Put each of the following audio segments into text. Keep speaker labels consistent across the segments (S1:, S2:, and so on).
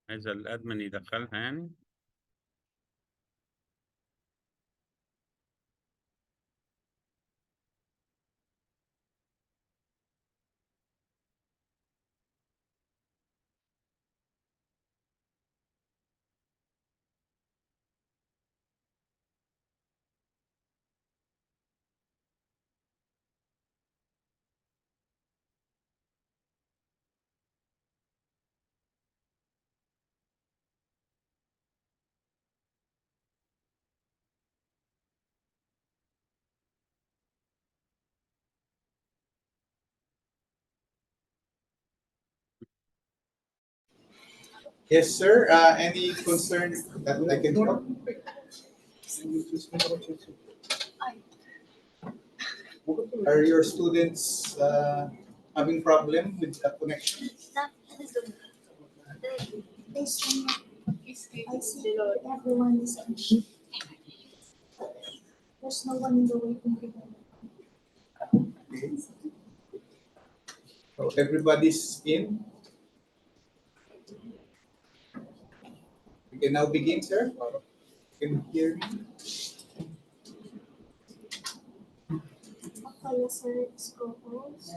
S1: عايز الادمن يدخلها يعني.
S2: Yes, sir. Any concern that I can help? Are your students having problem with the connection?
S3: I see everyone is on. There's no one in the waiting room.
S2: Okay. So everybody's in. We can now begin, sir. You can hear me.
S3: Okay, yes, sir. It's co-host.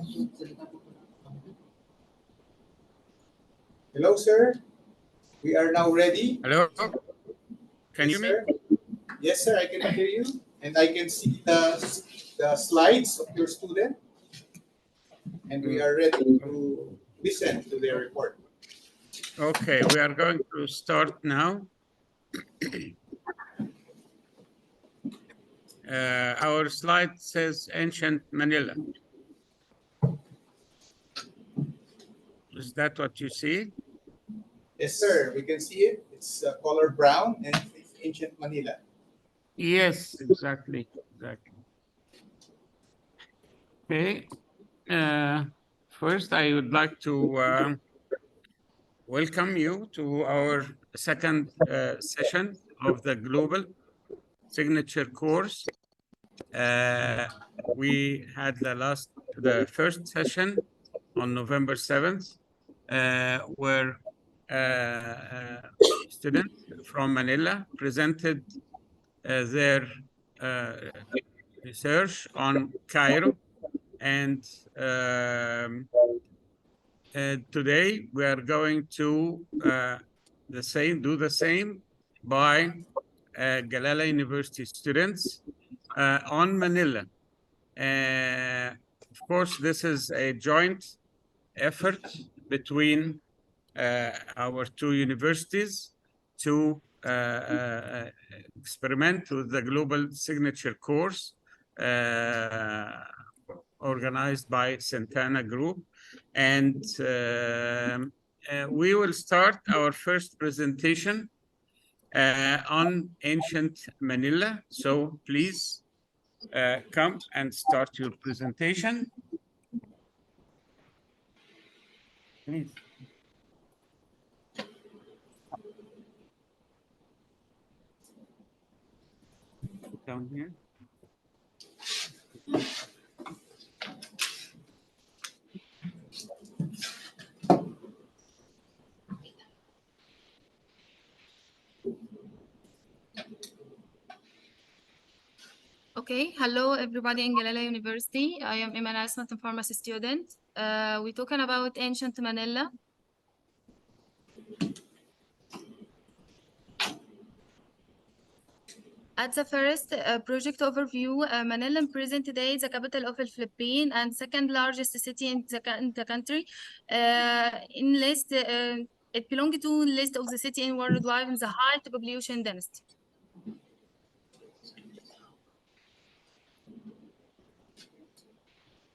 S2: Hello, sir. We are now ready.
S1: Hello, can you
S2: Yes,
S1: hear me?
S2: sir. Yes, sir. I can hear you, and I can see the slides of your student, and we are ready to listen to their report.
S1: Okay, we are going to start now. Our slide says ancient Manila. Is that what you see?
S2: Yes, sir. We can see it. It's color brown and it's ancient Manila.
S1: Yes, exactly. Exactly. Okay. First, I would like to welcome you to our second session of the Global Signature course. We had the first session on November 7th, where students from Manila presented their research on Cairo. And today we are going to do the same by Galala University students on Manila. Of course, this is a joint effort between our two universities to experiment with the global signature course organized by Santana Group. And we will start our first presentation on ancient Manila. So please come and start your presentation. Please. Down here.
S4: Okay, hello everybody in Galileo University. I am a management and pharmacy student. We're talking about ancient Manila. At the first project overview, Manila in present today is the capital of the Philippines and second largest city in the country. It belongs to list of the city in worldwide in the high population density.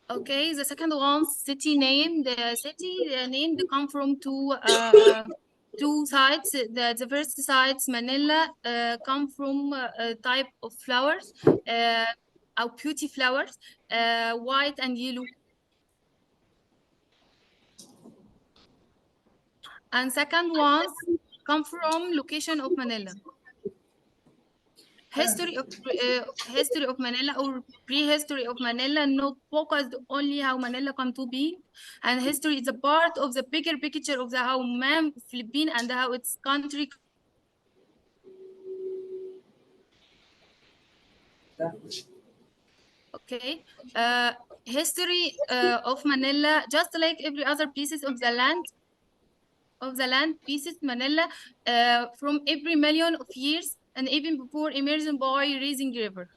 S4: Okay, the second one, city name. The city name they come from two sites. The first site, Manila, come from a type of flowers, or beauty flowers, white and yellow. And second ones come from location of Manila. History of Manila or prehistory of Manila, not focused only how Manila come to be, and history is a part of the bigger picture of the how man Philippines and how its country. Okay, history of Manila, just like every other pieces of the land pieces Manila from every million of years and even before emerging by rising river.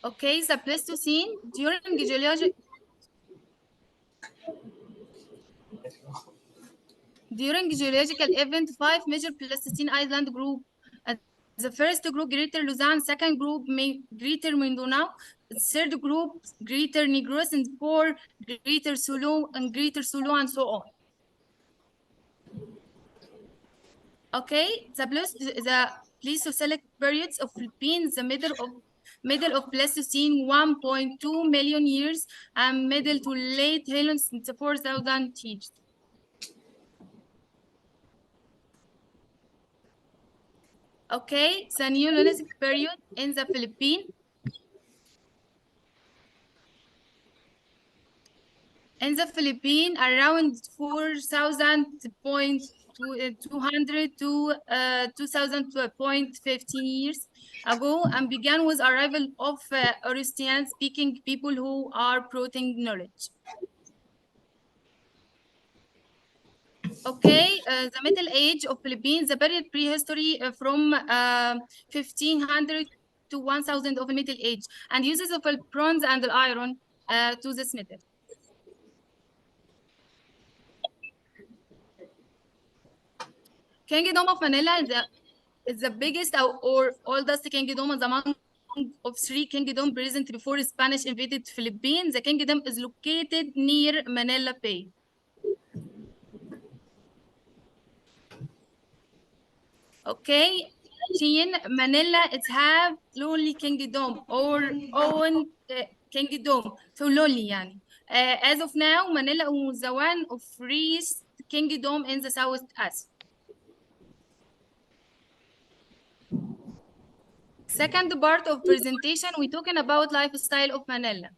S4: Okay, the Pleistocene during geological event, 5 major Pleistocene island group. The first group, Greater Luzon; second group, Greater Mindanao; third group, Greater Negros; and 4, Greater Sulu, and and so on. Okay, the Pleistocene periods of Philippines, the middle of Pleistocene, 1.2 million years, and middle to late Helium, 4,000 years. Okay, the Neolithic period in the Philippines. Around 4,200 to 2,000.15 years ago, and began with arrival of Eurasian-speaking people who are bringing knowledge. Okay, the Middle Age of Philippines, the period prehistory from 1,500 to 1,000 of the Middle Age, and uses of bronze and iron to this metal. Kingdom of Manila is the biggest or oldest kingdom among of 3 kingdoms present before Spanish invaded Philippines. The kingdom is located near Manila Bay. Okay, Manila is have lonely kingdom or own kingdom, so lonely يعني. As of now, Manila is the one of richest kingdom in the South Asia. Second part of presentation, we're talking about lifestyle of Manila.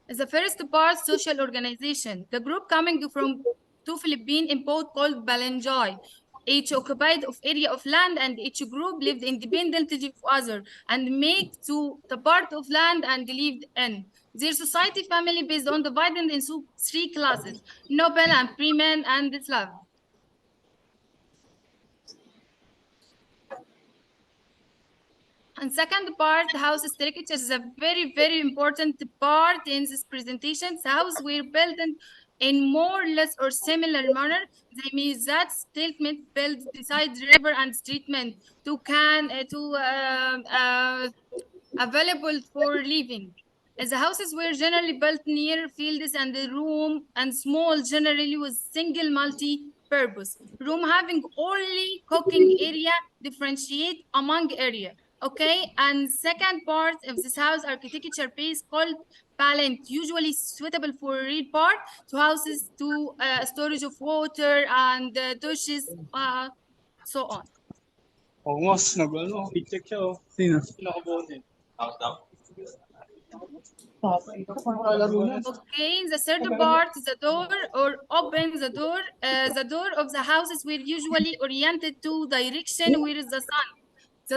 S4: The first part, social organization. The group coming from 2 Philippine import called Balanjay. Each occupied of area of land, and each group lived independently of other and make to the part of land and lived in. Their society family based on divided into 3 classes, noble and freeman and slave. And second part, house structure is a very, very important part in this presentation. The houses were built in more or less or similar manner. They mean that statement built beside river and treatment to available for living. As the houses were generally built near fields and the room and small, generally with single multi-purpose. Room having only cooking area, differentiate among area. Okay, and second part of this house architecture piece called palette, usually suitable for real part to houses to storage of water and douches, so on.
S5: Almost nag-ano, i-check siya oh. Sino? Nakabote.
S4: Okay, the third part, the door or open the door. The door of the houses were usually oriented to direction where is the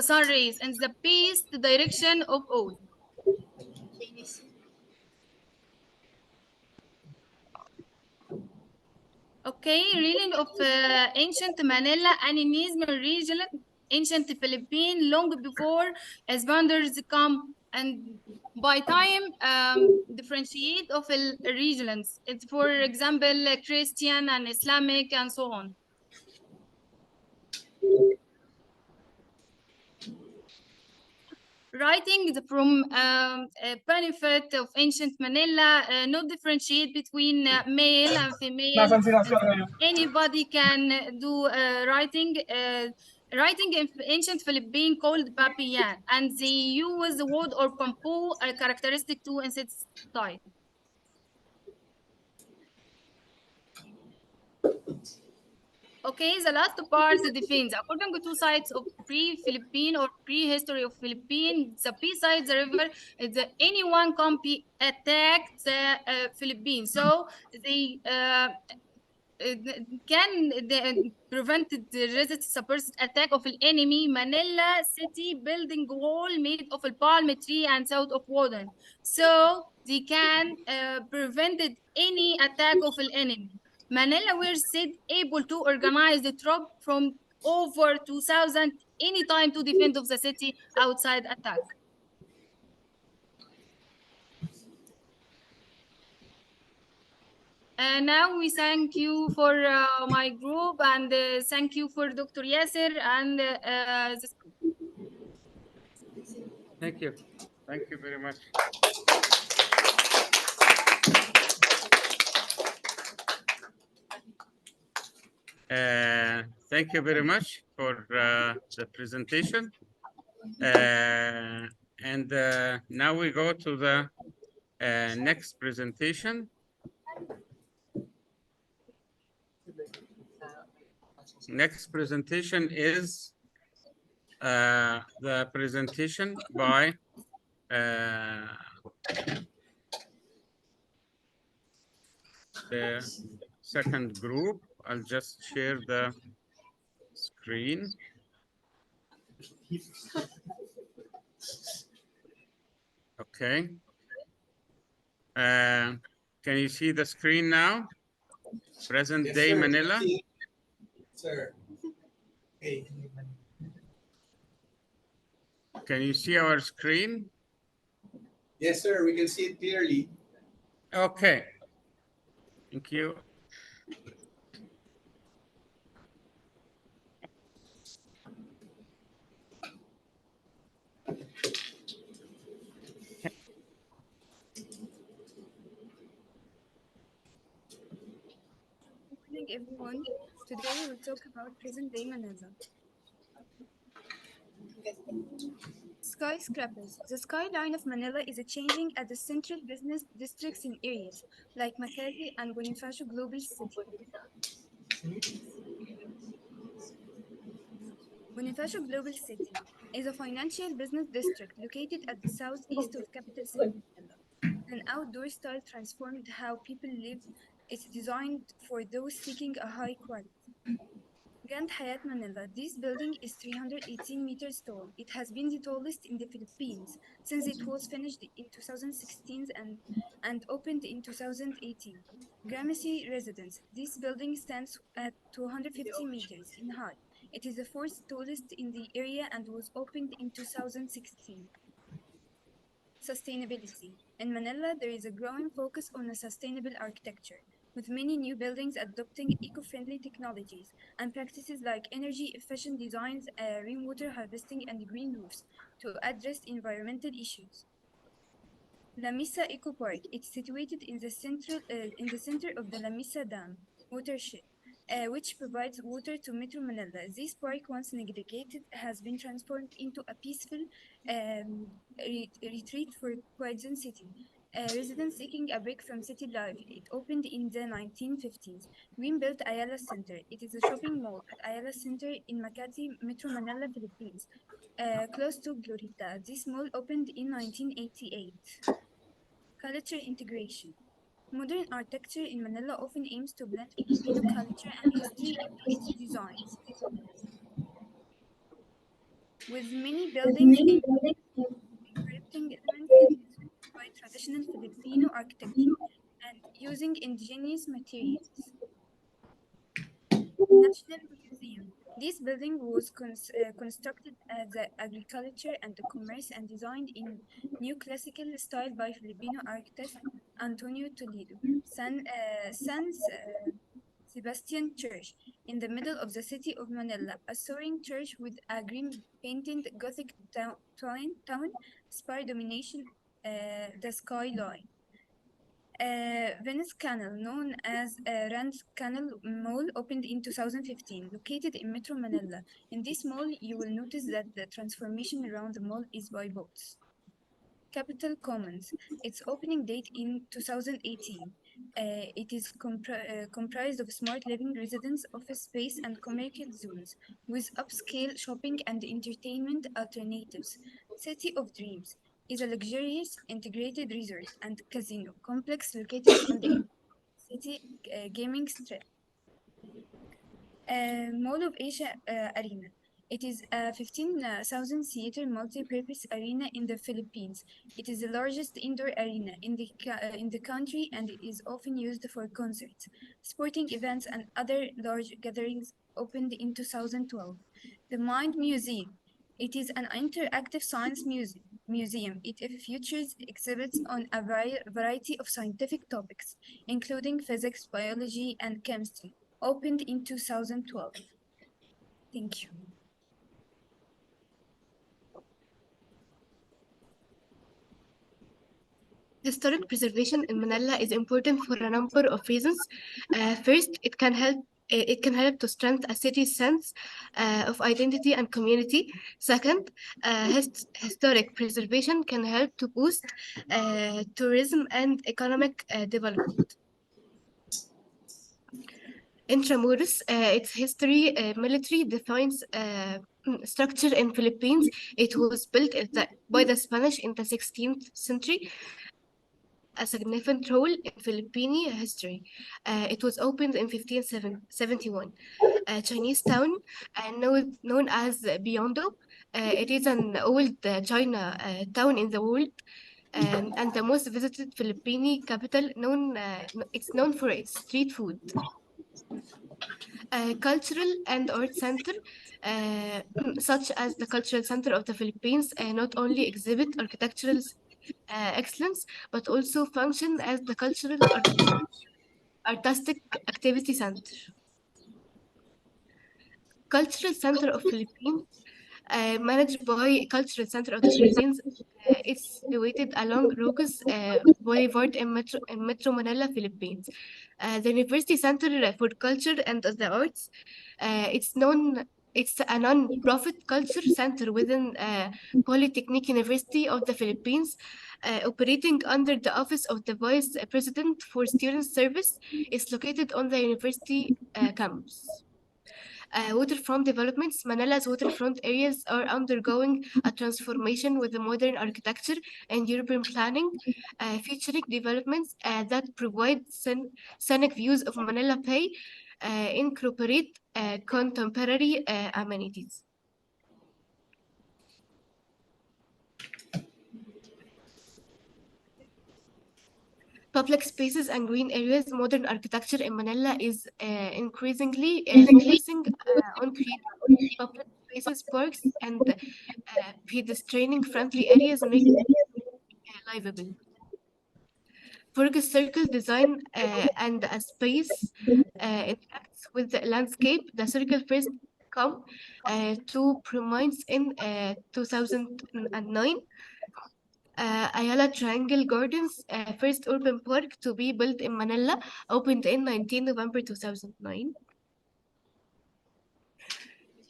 S4: sun rays, and the best direction of all. Okay, reeling of ancient Manila animism region, ancient Philippines, long before Spaniards come, and by time differentiate of regions. It's for example Christian and Islamic and so on. Writing from benefit of ancient Manila, not differentiate between male and female. Anybody can do writing. Writing in ancient Philippine called papian, and they use the wood or bamboo, a characteristic to insect style. Okay, the last part defines. According to sites of pre-Philippine or pre-history of Philippines, the beside the river, anyone can be attack the Philippines. So they can prevent the resist suppress attack of an enemy. Manila city building wall made of a palm tree and south of water, so they can prevent any attack of an enemy. Manila were said able to organize the troop from over 2000 anytime to defend of the city outside attack. Now we thank you for my group, and thank you for Dr. Yasser and this group.
S1: Thank you. Thank you very much. Thank you very much for the presentation. And now we go to the next presentation. Next presentation is the presentation by the second group. I'll just share the screen. Okay. Can you see the screen now? Present
S2: Yes,
S1: day
S2: sir.
S1: Manila.
S2: Sir. Hey.
S1: Can you see our screen?
S2: Yes, sir. We can see it clearly.
S1: Okay. Thank you.
S4: Good morning, everyone. Today we will talk about present-day Manila. Skyscrapers. The skyline of Manila is changing at the central business districts in areas like Makati and Bonifacio Global City. Bonifacio Global City is a financial business district located at the southeast of capital city Manila. An outdoor style transformed how people live. It's designed for those seeking a high quality. Grand Hyatt Manila. This building is 318 meters tall. It has been the tallest in the Philippines since it was finished in 2016 and opened in 2018. Gramercy Residence. This building stands at 250 meters in height. It is the fourth tallest in the area and was opened in 2016. Sustainability. In Manila, there is a growing focus on a sustainable architecture, with many new buildings adopting eco-friendly technologies and practices like energy-efficient designs, rainwater harvesting, and green roofs to address environmental issues. La Mesa Eco Park. It's situated in the center of the La Mesa Dam watershed, which provides water to Metro Manila. This park, once neglected, has been transformed into a peaceful retreat for Quezon City. Residents seeking a break from city life. It opened in the 1950s. Greenbelt Ayala Center. It is a shopping mall at Ayala Center in Makati, Metro Manila, Philippines, close to Glorita. This mall opened in 1988. Culture integration. Modern architecture in Manila often aims to blend Filipino culture and history into its designs, with many buildings incorporating elements influenced by traditional Filipino architecture and using indigenous materials. National Museum. This building was constructed as the agriculture and the commerce and designed in neoclassical style by Filipino architect Antonio Toledo. San Sebastian Church in the middle of the city of Manila, a soaring church with a green painted Gothic town spire domination the skyline. Venice Canal, known as Rand Canal Mall, opened in 2015, located in Metro Manila. In this mall, you will notice that the transformation around the mall is by boats. Capital Commons, its opening date in 2018.
S6: It is comprised of smart living, residence, office space, and commercial zones with upscale shopping and entertainment alternatives. City of Dreams is a luxurious integrated resort and casino complex located on the city gaming strip. Mall of Asia Arena. It is a 15,000 seater multi-purpose arena in the Philippines. It is the largest indoor arena in the country and it is often used for concerts, sporting events, and other large gatherings. Opened in 2012. The Mind Museum. It is an interactive science museum. It features exhibits on a variety of scientific topics, including physics, biology, and chemistry. Opened in 2012. Thank you.
S7: Historic preservation in Manila is important for a number of reasons. First, it can help to strengthen a city's sense of identity and community. Second, historic preservation can help to boost tourism and economic development. Intramuros, its history, military defines structure in Philippines. It was built by the Spanish in the 16th century. A significant role in Philippine history. It was opened in 1571. Chinese town, known as Biondo. It is an old China town in the world and the most visited Philippine capital. It's known for its street food. Cultural and art center, such as the Cultural Center of the Philippines, not only exhibit architectural excellence, but also function as the cultural artistic activity center. Cultural Center of Philippines, managed by Cultural Center of the Philippines. It's situated along Rocos Boulevard in Metro Manila, Philippines. The University Center for Culture and the Arts. It's a non-profit culture center within Polytechnic University of the Philippines, operating under the Office of the Vice President for Student Service. It's located on the university campus. Waterfront developments. Manila's waterfront areas are undergoing a transformation with the modern architecture and urban planning, featuring developments that provide scenic views of Manila Bay, incorporate contemporary amenities. Public spaces and green areas. Modern architecture in Manila is increasingly focusing on creating public spaces, parks, and pedestrian-friendly areas, making it livable. Fergus Circle design and a space interacts with the landscape. The circle first come to prominence in 2009. Ayala Triangle Gardens, first urban park to be built in Manila, opened in 19 November 2009.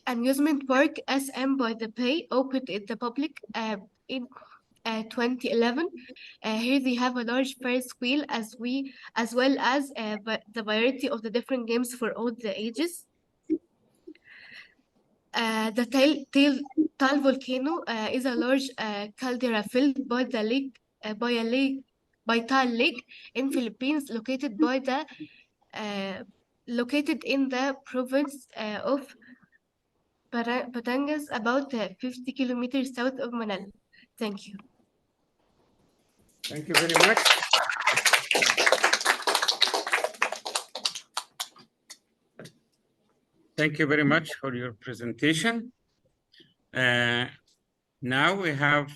S7: Amusement Park SM by the Bay opened in the public in 2011. Here they have a large Ferris wheel as well as the variety of the different games for all the ages. The Tal volcano is a large caldera filled by the lake by Tal Lake in Philippines, located in the province of Batangas, about 50 kilometers south of Manila. Thank you.
S1: Thank you very much. Thank you very much for your presentation. Now we have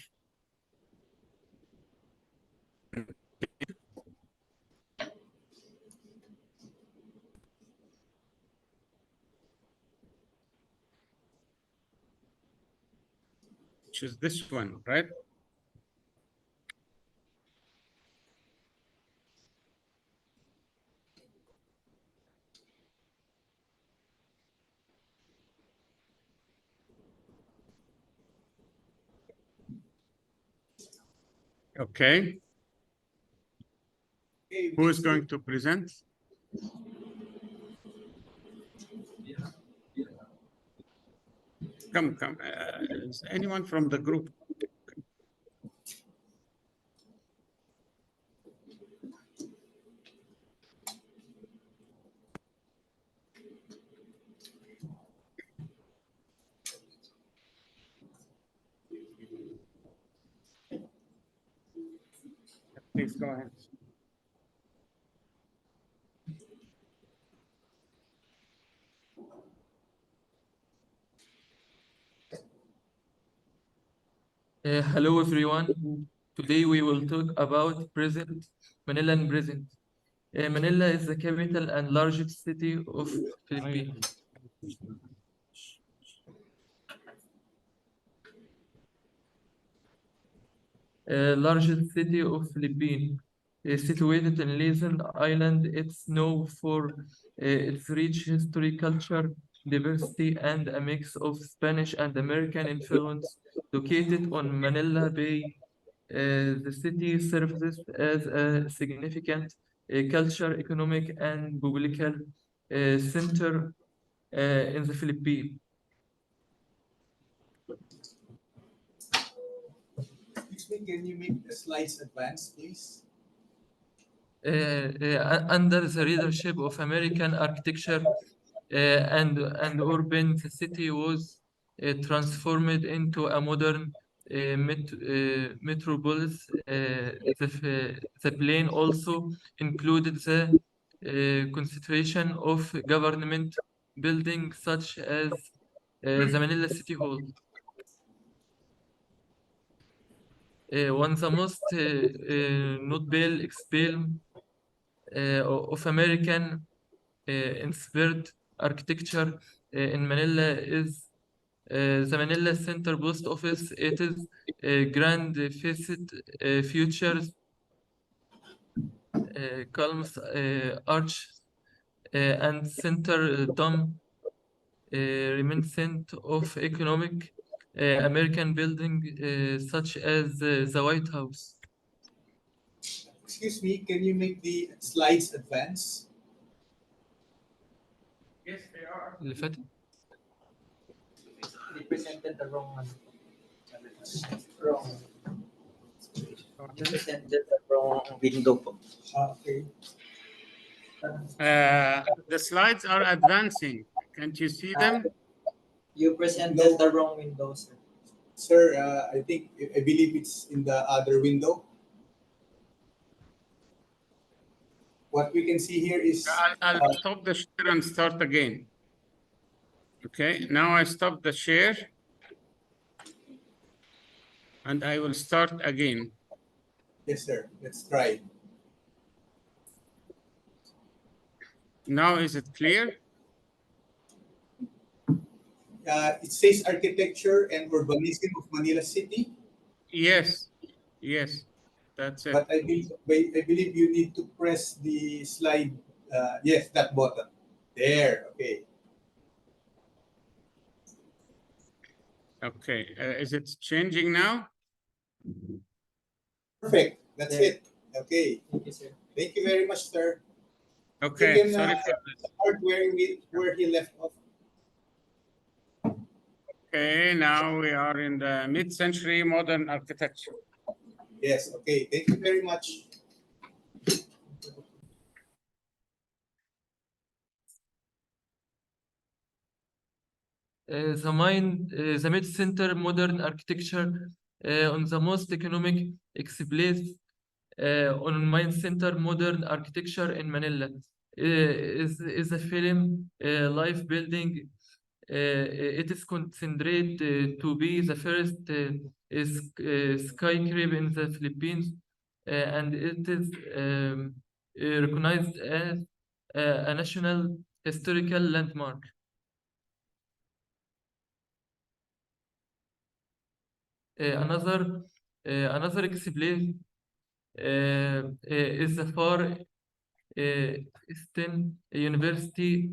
S1: which is this one, right? Okay.
S2: Okay, Okay.
S1: Who is going to present? Come. Is anyone from the group? Please go ahead.
S8: Hello everyone. Today we will talk about Manila and present. Manila is the capital and largest city of Philippines. Largest city of Philippines. Situated in Luzon Island, it's known for its rich history, culture, diversity, and a mix of Spanish and American influence. Located on Manila Bay, the city serves as a significant culture, economic, and political center in the Philippines.
S2: Excuse me, can you make the slides advance, please?
S8: Under the leadership of American architecture and urban, the city was transformed into a modern metropolis. The plan also included the concentration of government buildings such as the Manila City Hall. One of the most notable example of American inspired architecture in Manila is the Manila Center Post Office. It is a grand faced features, columns, arch, and center dome reminiscent of economic American building such as the White House.
S2: Excuse me, can you make the slides advance?
S1: Yes, they are.
S8: اللي فاتت.
S9: They presented the wrong one. They presented the wrong window po.
S2: Okay.
S1: The slides are advancing. Can't you see them?
S9: You presented
S2: No.
S9: the wrong window, sir.
S2: Sir, I believe it's in the other window. What we can see here is
S1: I'll stop the share and start again. Okay, now I stop the share and I will start again.
S2: yes, sir. Let's try.
S1: Now is it clear?
S2: It says architecture and urbanism of Manila City,
S1: Yes, that's it.
S2: but I believe you need to press the slide. Yes, that button. There. Okay.
S1: Okay, is it changing now?
S2: Perfect. That's
S9: There.
S2: it. Okay.
S9: Thank you, sir.
S2: Thank you very much, sir.
S1: Okay,
S2: You can
S1: sorry for this.
S2: start where he left off.
S1: Okay, now we are in the mid-century modern architecture.
S2: Yes. Okay. Thank you very much.
S8: The mid-center modern architecture on the most economic place on Mind Center modern architecture in Manila is a film life building. It is considered to be the first skyscraper in the Philippines, and it is recognized as a national historical landmark. Another example is the Far Eastern University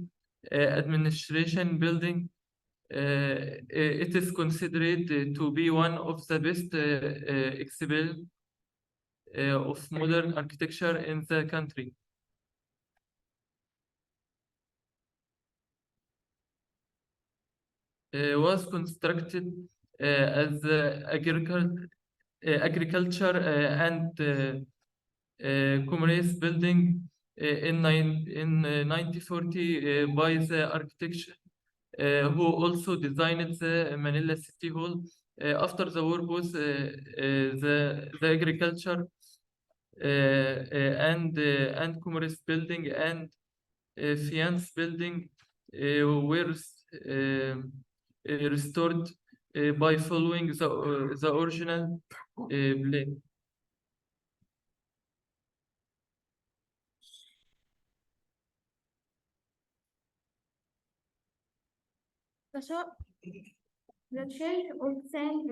S8: Administration Building. It is considered to be one of the best example of modern architecture in the country. Was constructed as agriculture and commerce building in 1940 by the architect who also designed the Manila City Hall. After the war, both the agriculture and commerce building and Fiance building were restored by following the original plan.
S6: The church of Saint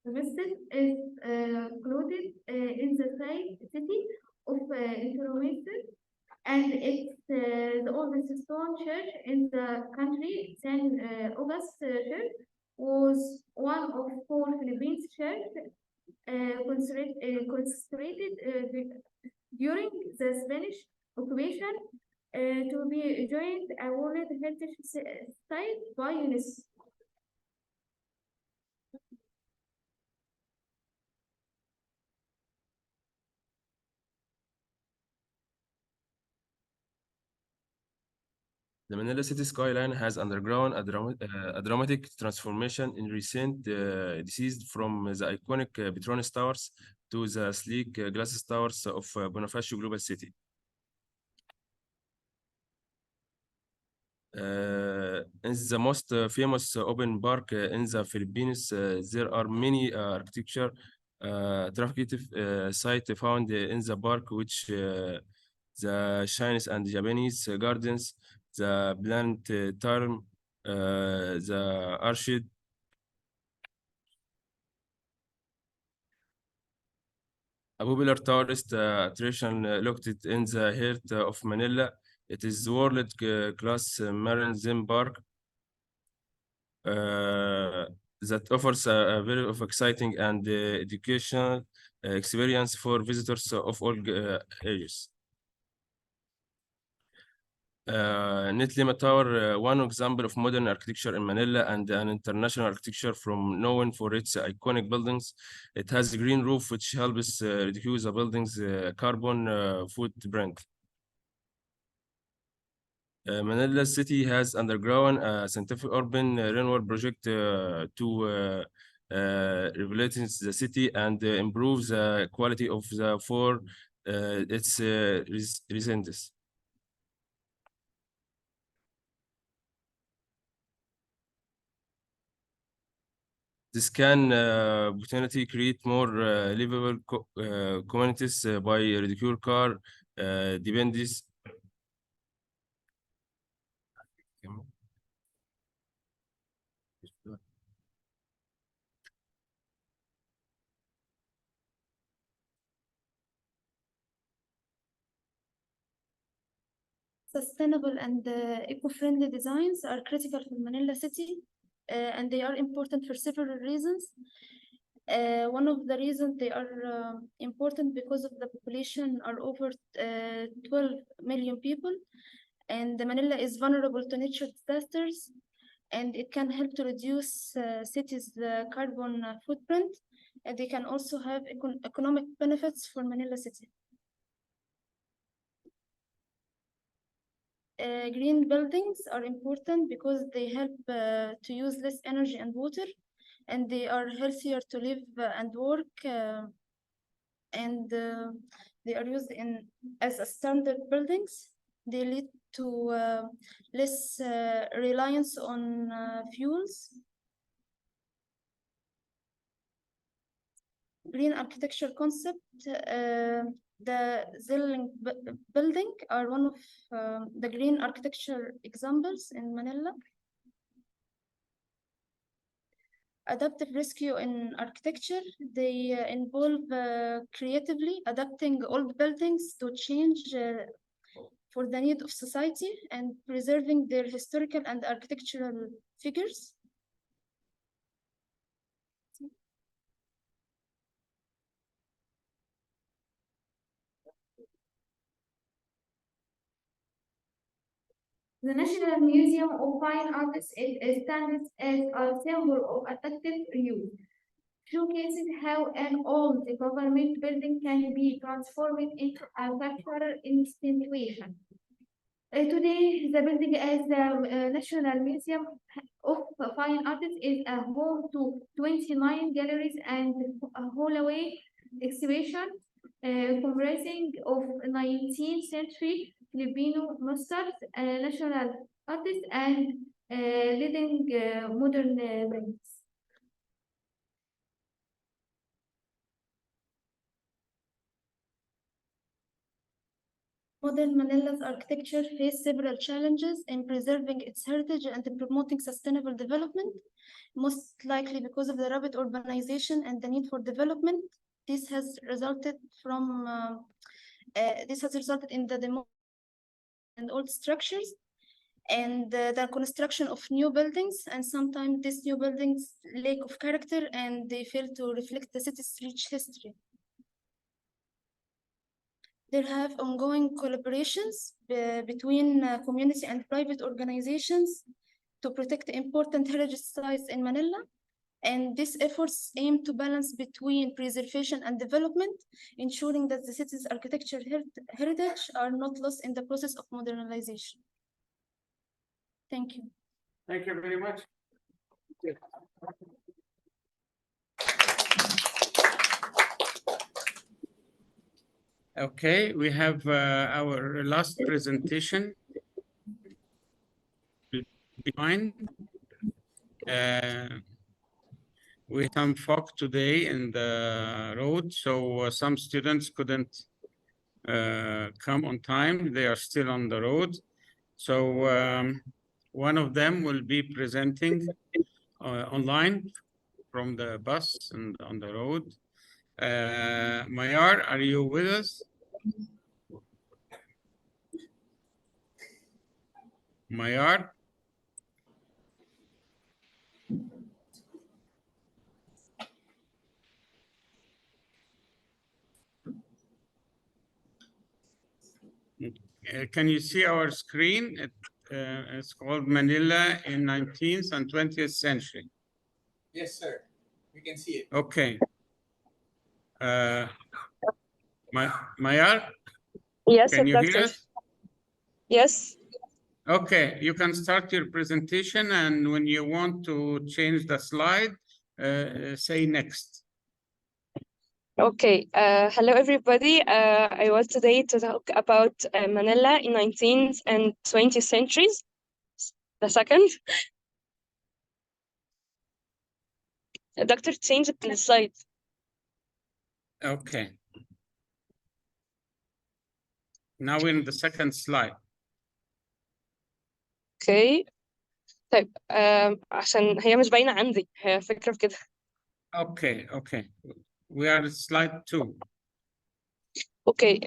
S6: Vincent is included in the city of Intromition, and it's the oldest stone church in the country. Saint August Church was one of four Philippines churches constructed during the Spanish occupation to be joined a World Heritage Site by UNESCO.
S10: The Manila city skyline has undergone a dramatic transformation in recent decades, from the iconic Petronas Towers to the sleek glass towers of Bonifacio Global City. In the most famous open park in the Philippines, there are many architecture attractive sites found in the park, which the Chinese and Japanese gardens, the planetarium, the arched. A popular tourist attraction located in the heart of Manila. It is world-class marine theme park that offers a very exciting and educational experience for visitors of all ages. Netlima Tower, one example of modern architecture in Manila and an international architecture from known for its iconic buildings. It has a green roof which helps reduce the building's carbon footprint. Manila City has undergone a scientific urban renewal project to rehabilitate the city and improve the quality of the for its residents. This can potentially create more livable communities by reducing car dependence.
S6: Sustainable and eco-friendly designs are critical for Manila City, and they are important for several reasons. One of the reasons they are important because of the population are over 12 million people, and Manila is vulnerable to natural disasters, and it can help to reduce cities' carbon footprint, and they can also have economic benefits for Manila City. Green buildings are important because they help to use less energy and water, and they are healthier to live and work, and they are used as a standard buildings. They lead to less reliance on fuels. Green architecture concept, the Zilling building are one of the green architecture examples in Manila. Adaptive rescue in architecture, they involve creatively adapting old buildings to change for the need of society and preserving their historical and architectural figures.
S3: The National Museum of Fine Arts stands as a symbol of adaptive use, showcasing how an old government building can be transformed into a cultural institution. Today, the building as the National Museum of Fine Arts is a home to 29 galleries and a hallway exhibition comprising of 19th century Filipino masters, national artists, and leading modern buildings. Modern Manila's architecture faced several challenges in preserving its heritage and promoting sustainable development, most likely because of the rapid urbanization and the need for development. This has resulted in the demolition and old structures and the construction of new buildings, and sometimes these new buildings lack of character and they fail to reflect the city's rich history. There have ongoing collaborations between community and private organizations to protect important heritage sites in Manila. And these efforts aim to balance between preservation and development, ensuring that the city's architectural heritage are not lost in the process of modernization. Thank you.
S1: Thank you very much. Okay, we have our last presentation behind. We had some fog today in the road, so some students couldn't come on time. They are still on the road. So one of them will be presenting online from the bus and on the road. Mayar, are you with us? Mayar? Can you see our screen? It's called Manila in 19th and 20th century.
S2: Yes, sir. We can see it.
S1: Okay. Mayar?
S11: Yes,
S1: Can you hear
S11: doctor.
S1: us?
S11: Yes.
S1: Okay, you can start your presentation, and when you want to change the slide, say next.
S11: Okay. Hello, everybody. I want today to talk about Manila in 19th and 20th centuries. The second. Doctor, change the slide.
S1: Okay. Now we're in the second slide.
S11: Okay. طيب عشان هي مش باينة عندي، هي فكرة في كده.
S1: Okay, okay. We are at slide 2.
S11: Okay.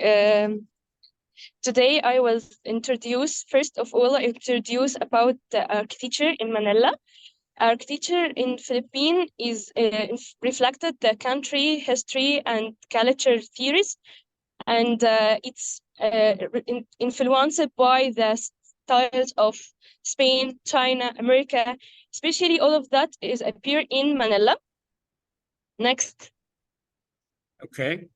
S11: Today I will introduce, first of all, about the architecture in Manila. Architecture in Philippines is reflected the country, history, and culture theories, and it's influenced by the styles of Spain, China, America. Especially all of that is appear in Manila. Next.
S1: Okay.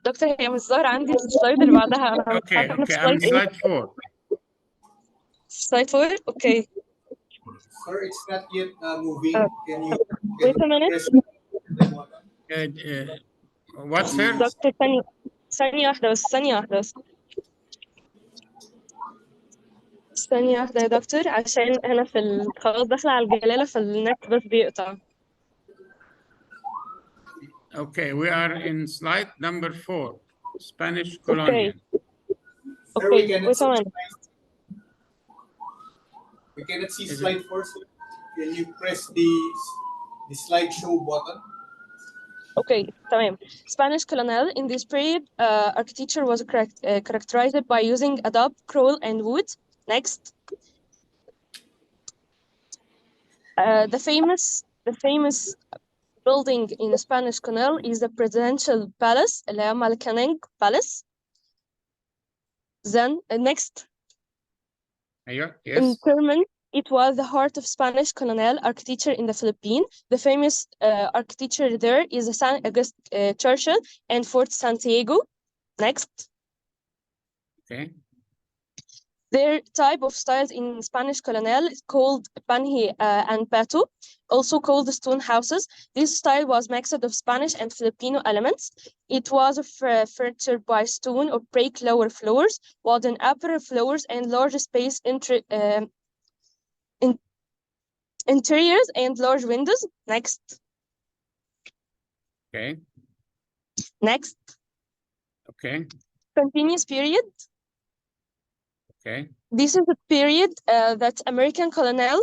S11: دكتور هي مش ظاهرة عندي السلايد اللي بعدها.
S1: Okay, okay. I'm slide 4.
S11: Slide 4? Okay.
S2: Sir, it's not yet moving. Can you
S11: wait a minute.
S1: What, sir?
S11: دكتور ثانية واحدة بس. ثانية واحدة يا دكتور، عشان أنا خلاص داخلة على الجلالة فالنت بس بيقطع.
S1: Okay, we are in slide number 4, Spanish colonial.
S11: Okay,
S2: we cannot see slide 4, sir. Can you press the slideshow button?
S11: Okay, تمام. Spanish colonial in this period, architecture was characterized by using adobe, coral, and wood. Next. The famous building in Spanish colonial is the presidential palace, اللي هي Malacanang Palace. Then next,
S1: Yeah,
S11: in
S1: yes.
S11: Permanent, it was the heart of Spanish colonial architecture in the Philippines. The famous architecture there is the San August Churchill and Fort Santiago. Next.
S1: Okay.
S11: Their type of styles in Spanish colonial is called panhi and pato, also called stone houses. This style was mixed of Spanish and Filipino elements. It was furnished by stone or brick lower floors, wooden upper floors, and large space interiors and large windows. Next.
S1: Okay.
S11: Next.
S1: Okay.
S11: Continuous period.
S1: Okay.
S11: This is a period that American colonial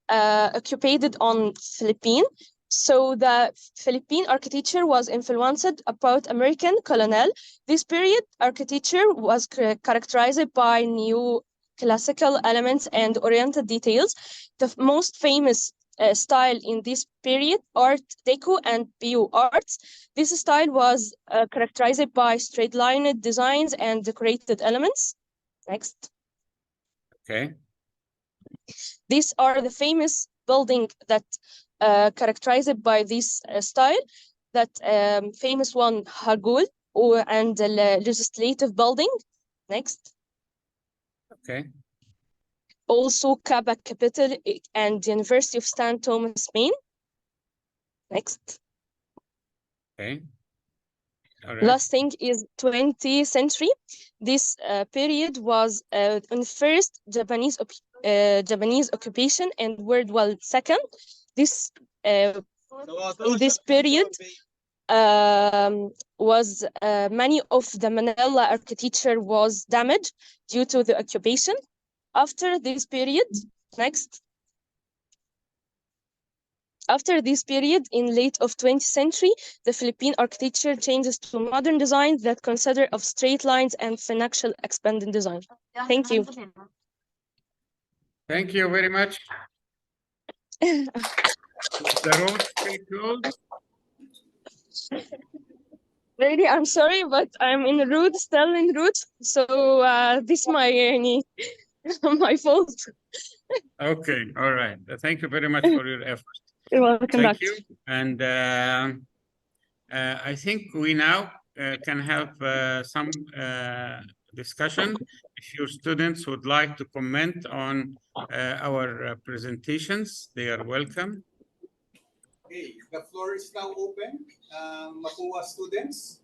S11: occupied on Philippines. So the Philippine architecture was influenced about American colonial. This period architecture was characterized by new classical elements and oriented details. The most famous style in this period, Art Deco and Bio arts. This style was characterized by straight-lined designs and decorated elements. Next.
S1: Okay.
S11: These are the famous building that characterized by this style. That famous one, Hagul, and the legislative building. Next.
S1: Okay.
S11: Also, Kaaba Capital and the University of St. Thomas, Maine. Next.
S1: Okay. All right.
S11: Last thing is 20th century. This period was on first Japanese occupation and World War II. This in this period was many of the Manila architecture was damaged due to the occupation. After this period, next. After this period, in late of 20th century, the Philippine architecture changes to modern designs that consider of straight lines and financial expanding design. Thank you.
S1: Thank you very much. The road still closed?
S11: Really, I'm sorry, but I'm in route, still in route. So this my my fault.
S1: Okay, all right. Thank you very much for your effort.
S11: You're welcome
S1: Thank
S11: back.
S1: you. And I think we now can have some discussion. If your students would like to comment on our presentations, they are welcome.
S2: Okay, the floor is now open. Mapua students,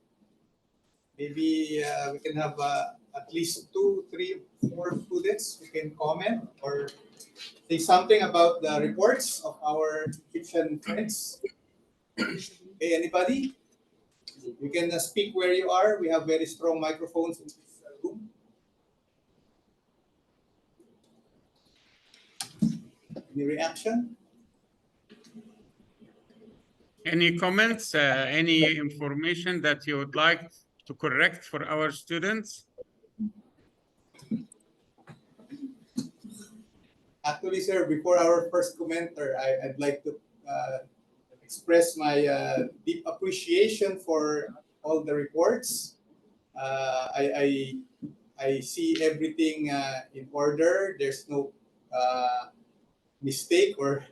S2: maybe we can have at least 2, 3, 4 students who can comment or say something about the reports of our Egyptian friends. Okay, anybody? You can speak where you are. We have very strong microphones in this room. Any reaction?
S1: Any comments, any information that you would like to correct for our students?
S2: Actually, sir, before our first commenter, I'd like to express my deep appreciation for all the reports. I see everything in order. There's no mistake or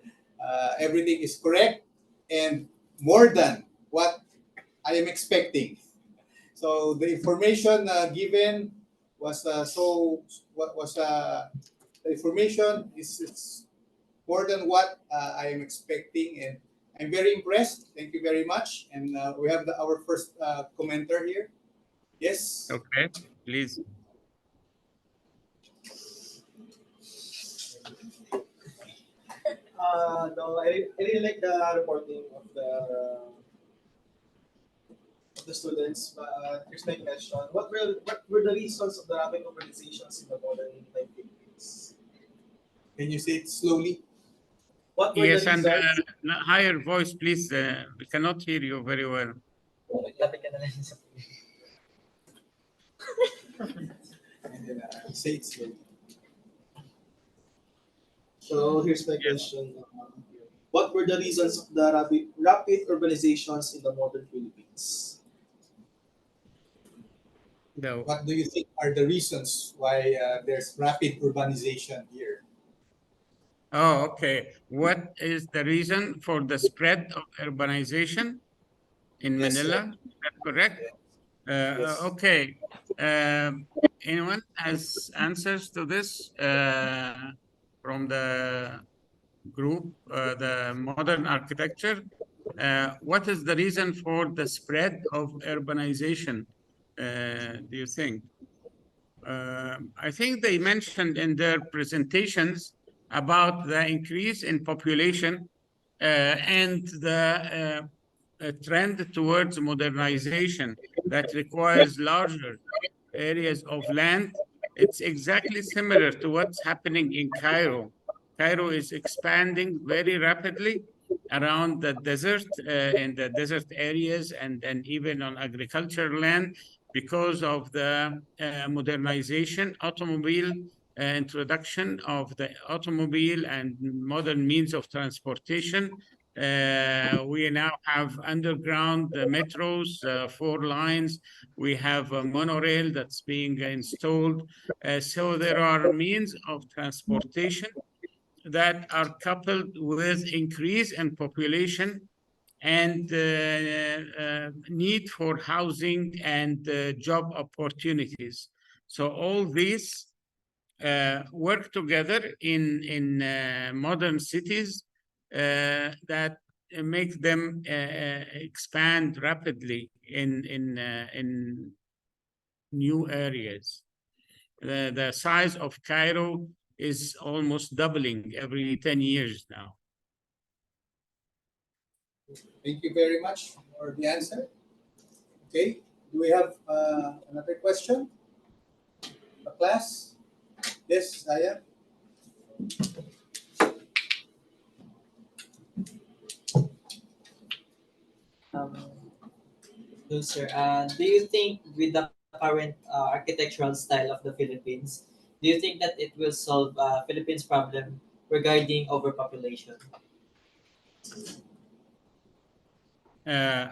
S2: everything is correct and more than what I am expecting. So the information given was the information is more than what I am expecting, and I'm very impressed. Thank you very much. And we have our first commenter here. Yes.
S1: Okay, please.
S12: No, I really like the reporting of the students. But here's my question: what were the reasons of the rapid urbanizations in the modern time Philippines?
S2: Can you say it slowly?
S12: What were
S1: Yes,
S12: the
S1: and
S12: reasons?
S1: higher voice, please. We cannot hear you very well.
S2: And then say it slowly.
S12: So here's my question: what were the reasons of the rapid urbanizations in the modern Philippines?
S1: No.
S2: What do you think are the reasons why there's rapid urbanization here?
S1: Oh, okay. What is the reason for the spread of urbanization in
S2: Yes, sir.
S1: Manila? Is that correct?
S2: Yes.
S1: Okay. Anyone has answers to this from the group, the modern architecture? What is the reason for the spread of urbanization, do you think? I think they mentioned in their presentations about the increase in population and the a trend towards modernization that requires larger areas of land. It's exactly similar to what's happening in Cairo. Cairo is expanding very rapidly around the desert, in the desert areas, and even on agricultural land because of the modernization, automobile introduction of the automobile and modern means of transportation. We now have underground metros, 4 lines. We have a monorail that's being installed. So there are means of transportation that are coupled with increase in population and need for housing and job opportunities. So all these work together in modern cities that make them expand rapidly in new areas. The size of Cairo is almost doubling every 10 years now.
S2: Thank you very much for the answer. Okay. Do we have another question? A class? Yes, Aya?
S9: Um, no, sir. Do you think with the current architectural style of the Philippines, do you think that it will solve Philippines' problem regarding overpopulation?
S1: Uh,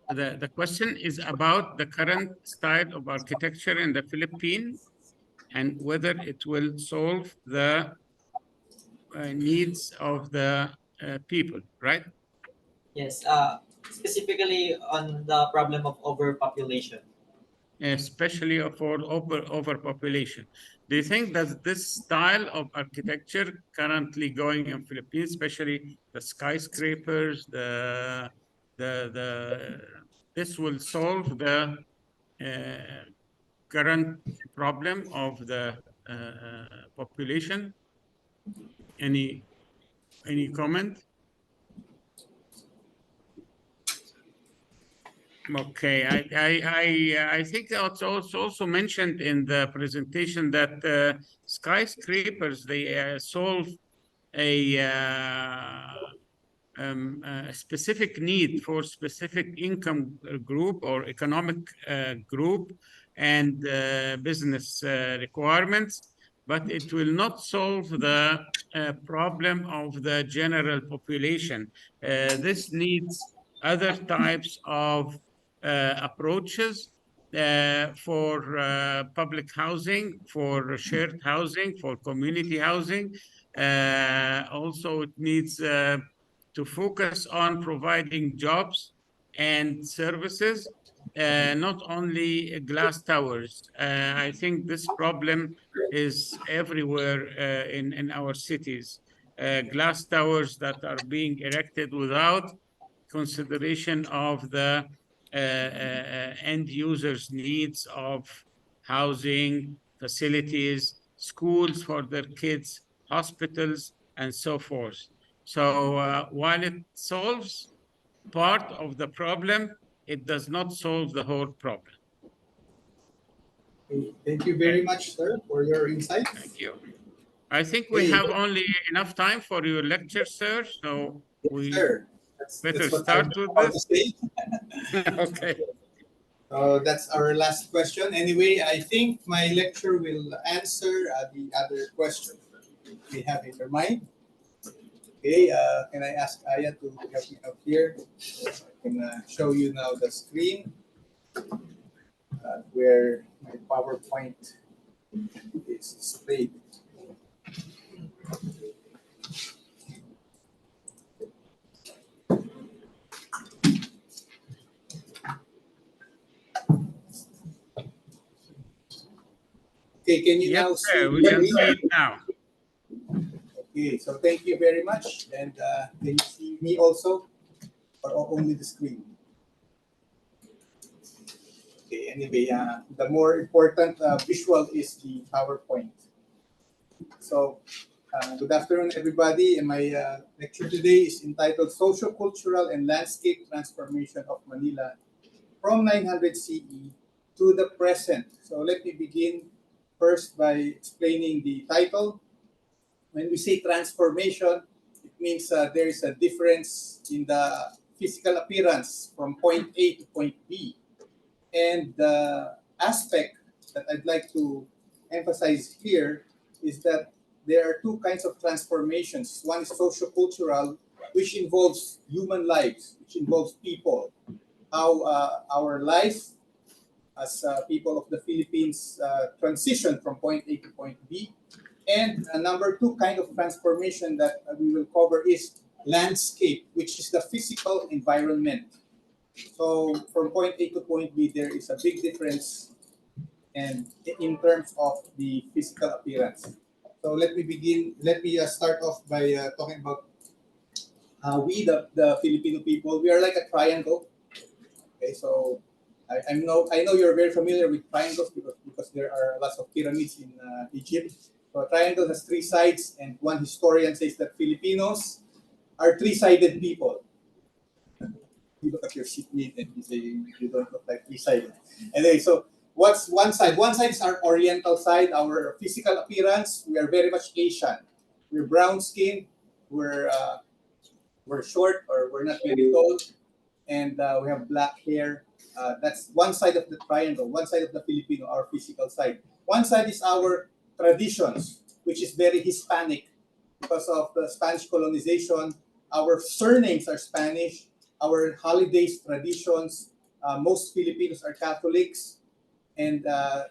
S1: the question is about the current style of architecture in the Philippines and whether it will solve the needs of the people, right?
S9: Yes. Specifically on the problem of overpopulation.
S1: Especially for overpopulation. Do you think that this style of architecture currently going in Philippines, especially the skyscrapers, the this will solve the current problem of the population? Any comment? Okay, I think it's also mentioned in the presentation that skyscrapers, they solve a specific need for specific income group or economic group and business requirements, but it will not solve the problem of the general population. This needs other types of approaches for public housing, for shared housing, for community housing. Also, it needs to focus on providing jobs and services, not only glass towers. I think this problem is everywhere in our cities. Glass towers that are being erected without consideration of the end users' needs of housing, facilities, schools for their kids, hospitals, and so forth. So while it solves part of the problem, it does not solve the whole problem.
S2: Thank you very much, sir, for your insights.
S1: Thank you. I think we have only enough time for your lecture, sir. So we
S2: sir.
S1: better
S2: That's what
S1: start
S2: I'm
S1: with
S2: about to
S1: this.
S2: say.
S1: Okay.
S2: That's our last question. Anyway, I think my lecture will answer the other questions that we have in your mind. Okay, can I ask Aya to help me out here? I can show you now the screen. where my PowerPoint is displayed. Okay, can you now
S1: Yes,
S2: see
S1: sir, we can
S2: me?
S1: see it now.
S2: Okay, so thank you very much. And can you see me also, or only the screen? Okay, anyway, the more important visual is the PowerPoint. So, good afternoon, everybody. And my lecture today is entitled Socio-Cultural and Landscape Transformation of Manila from 900 CE to the present. So let me begin first by explaining the title. When we say transformation, it means there is a difference in the physical appearance from point A to point B. And the aspect that I'd like to emphasize here is that there are two kinds of transformations. One is sociocultural, which involves human lives, which involves people, how our life as people of the Philippines transition from point A to point B. And number two kind of transformation that we will cover is landscape, which is the physical environment. So from point A to point B, there is a big difference and in terms of the physical appearance. So let me begin. Let me start off by talking about we, the Filipino people, we are like a triangle. Okay, so I know you're very familiar with triangles because there are lots of pyramids in Egypt. So a triangle has three sides, and one historian says that Filipinos are three-sided people. You look at your seatmate and you say you don't look like three-sided. Anyway, so what's one side? One side is our oriental side, our physical appearance. We are very much Asian. We're brown skinned. We're short or we're not very tall, and we have black hair. That's one side of the triangle, one side of the Filipino, our physical side. One side is our traditions, which is very Hispanic because of the Spanish colonization. Our surnames are Spanish, our holidays, traditions. Most Filipinos are Catholics, and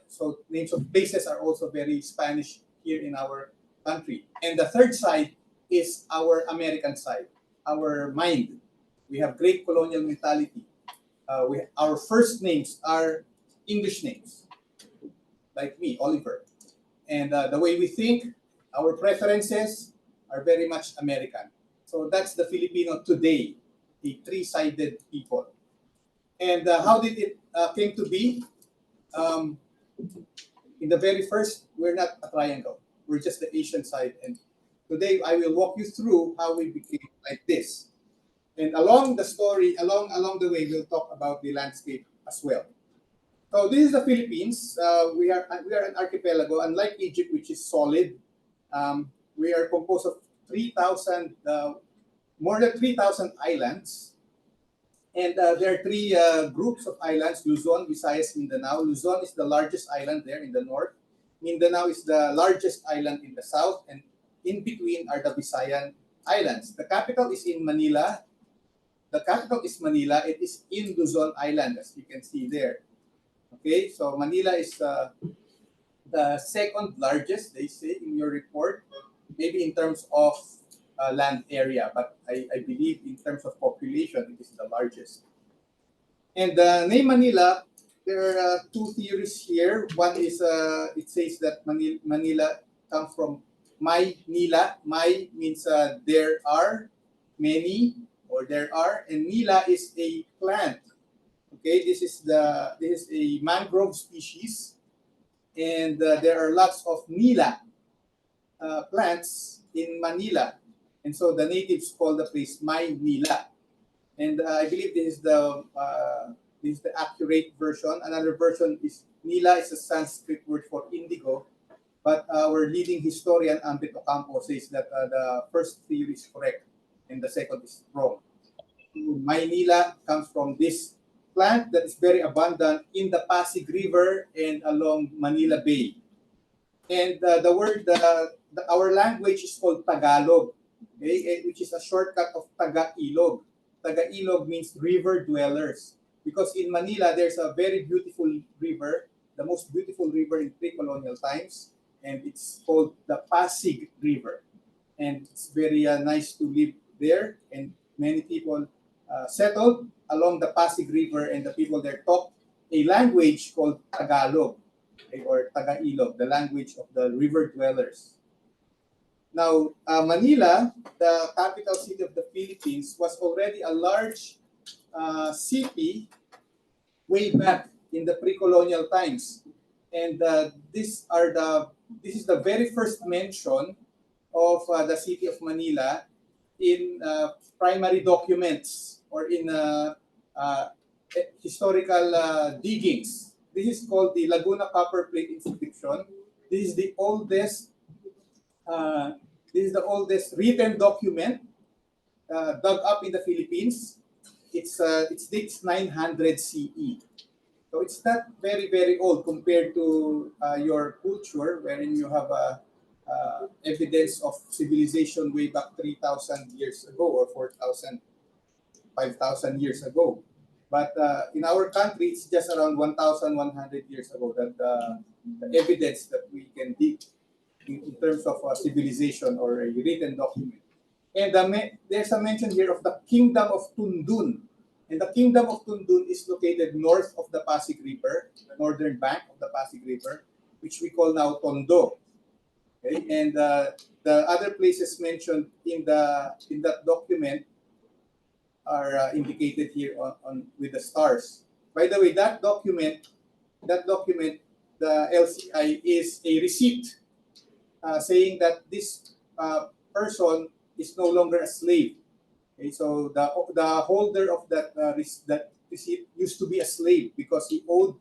S2: so names of places are also very Spanish here in our country. And the third side is our American side, our mind. We have great colonial mentality. Our first names are English names, like me, Oliver. And the way we think, our preferences are very much American. So that's the Filipino today, a three-sided people. And how did it came to be? Um, in the very first, we're not a triangle. We're just the Asian side. And today, I will walk you through how we became like this. And along the story, along the way, we'll talk about the landscape as well. So this is the Philippines. We are an archipelago, unlike Egypt, which is solid. We are composed of 3,000, more than 3,000 islands, and there are three groups of islands: Luzon, Visayas, Mindanao. Luzon is the largest island there in the north. Mindanao is the largest island in the south, and in between are the Visayan islands. The capital is in Manila. The capital is Manila. It is in Luzon Island, as you can see there. Okay, so Manila is the second largest, they say in your report, maybe in terms of land area, but I believe in terms of population, it is the largest. And the name Manila, there are two theories here. One is it says that Manila comes from May Nila. May means there are many or there are, and Nila is a plant. Okay, this is a mangrove species, and there are lots of Nila plants in Manila, and so the natives call the place Maynila. And I believe this is the accurate version. Another version is Nila is a Sanskrit word for indigo, but our leading historian Ambit Ocampo says that the first theory is correct and the second is wrong. Maynila comes from this plant that is very abundant in the Pasig River and along Manila Bay. And our language is called Tagalog, okay, which is a shortcut of Taga-Ilog. Taga-Ilog means river dwellers. because in Manila there's a very beautiful river, the most beautiful river in pre-colonial times, and it's called the Pasig River. And it's very nice to live there, and many people settled along the Pasig River, and the people there talk a language called Tagalog, okay, or Taga-Ilog, the language of the river dwellers. Now, Manila, the capital city of the Philippines, was already a large city way back in the pre-colonial times, and this is the very first mention of the city of Manila in primary documents or in historical diggings. This is called the Laguna Copper Plate inscription. This is the oldest. This is the oldest written document dug up in the Philippines. It dates 900 CE. So it's not very old compared to your culture, wherein you have evidence of civilization way back 3,000 years ago or 4,000, 5,000 years ago. But in our country, it's just around 1,100 years ago that the evidence that we can dig in terms of civilization or a written document. And there's a mention here of the Kingdom of Tundun. And the Kingdom of Tundun is located north of the Pasig River, the northern bank of the Pasig River, which we call now Tondo. Okay? And the other places mentioned in that document are indicated here on with the stars. By the way, that document, the LCI is a receipt saying that this person is no longer a slave. Okay, so the holder of that receipt used to be a slave because he owed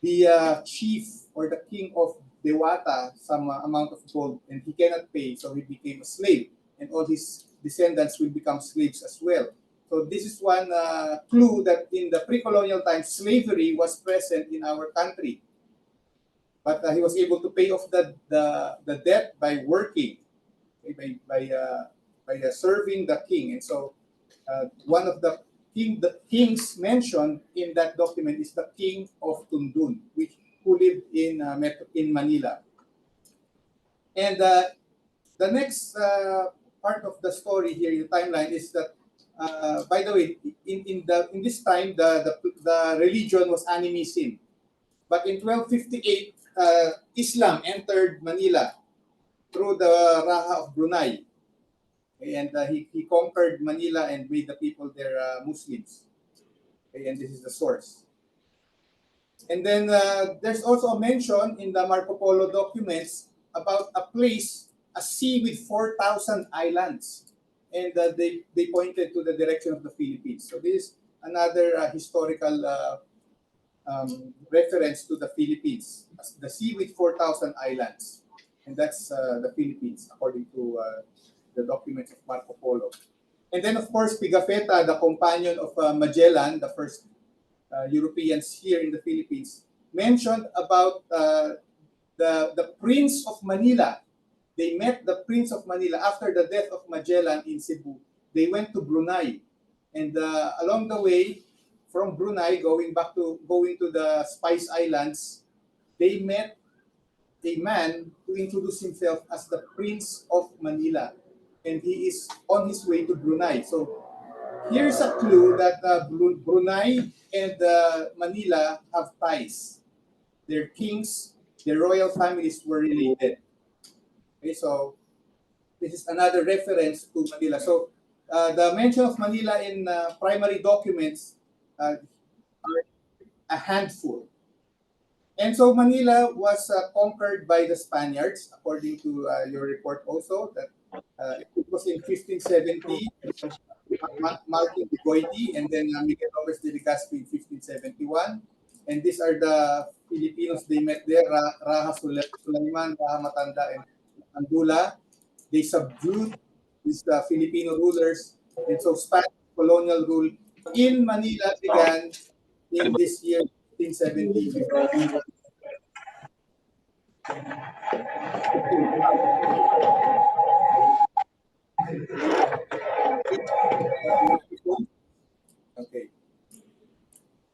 S2: the chief or the king of Dewata some amount of gold, and he cannot pay, so he became a slave, and all his descendants will become slaves as well. So this is one clue that in the pre-colonial times, slavery was present in our country. But he was able to pay off the debt by working, okay, by serving the king. And so one of the kings mentioned in that document is the king of Tundun, who lived in Manila. And the next part of the story here, the timeline, is that by the way, in this time the religion was animism, but in 1258 Islam entered Manila through the Raha of Brunei, and he conquered Manila and made the people there Muslims. Okay, and this is the source. And then there's also a mention in the Marco Polo documents about a place, a sea with 4,000 islands. And they pointed to the direction of the Philippines. So this is another historical reference to the Philippines. The sea with 4,000 islands. And that's the Philippines, according to the documents of Marco Polo. And then, of course, Pigafetta, the companion of Magellan, the first Europeans here in the Philippines, mentioned about the Prince of Manila. They met the Prince of Manila after the death of Magellan in Cebu. They went to Brunei, and along the way, from Brunei going to the Spice Islands, they met a man who introduced himself as the Prince of Manila, and he is on his way to Brunei. So here's a clue that Brunei and Manila have ties. Their kings, their royal families were related. Okay, so this is another reference to Manila. So the mention of Manila in primary documents are a handful. And so Manila was conquered by the Spaniards, according to your report also, that it was in 1570, Martin de Goiti, and then Miguel Lopez de Legazpi in 1571. And these are the Filipinos they met there, Raha Sulaiman, Raha Matanda, and Andula. They subdued these Filipino rulers, and so Spanish colonial rule in Manila began in this year, 1570. Okay.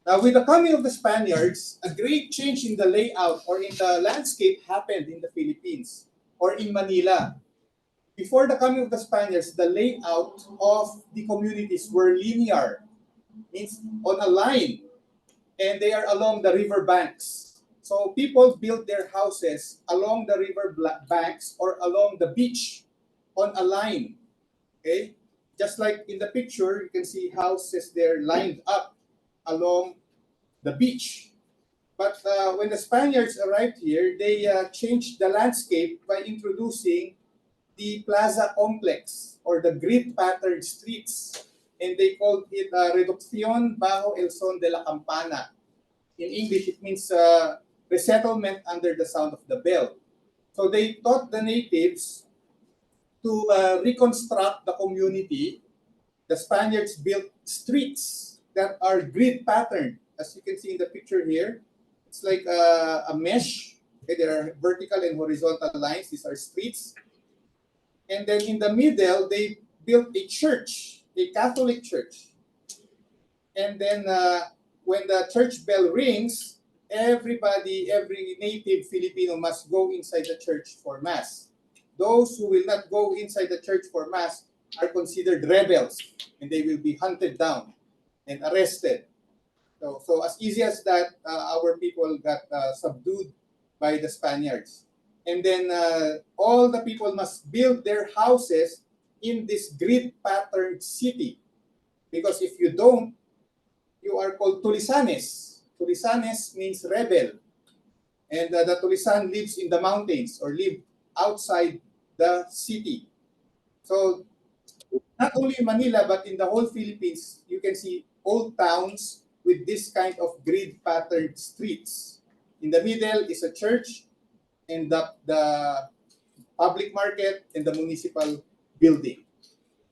S2: Now, with the coming of the Spaniards, a great change in the layout or in the landscape happened in the Philippines or in Manila. Before the coming of the Spaniards, the layout of the communities were linear, means on a line, and they are along the river banks. So people build their houses along the river banks or along the beach on a line. Okay, just like in the picture, you can see houses there lined up along the beach. But when the Spaniards arrived here, they changed the landscape by introducing the plaza complex or the grid patterned streets. And they called it Reducción bajo el son de la campana. In English, it means resettlement under the sound of the bell. So they taught the natives to reconstruct the community. The Spaniards built streets that are grid patterned, as you can see in the picture here. It's like a mesh. Okay, there are vertical and horizontal lines. These are streets. And then in the middle, they built a church, a Catholic church. And then when the church bell rings, every native Filipino must go inside the church for Mass. Those who will not go inside the church for Mass are considered rebels, and they will be hunted down and arrested. So as easy as that, our people got subdued by the Spaniards. And then all the people must build their houses in this grid patterned city. Because if you don't, you are called Tulisanes. Tulisanes means rebel. And the Tulisan lives in the mountains or live outside the city. So not only in Manila, but in the whole Philippines, you can see old towns with this kind of grid patterned streets. In the middle is a church and the public market and the municipal building.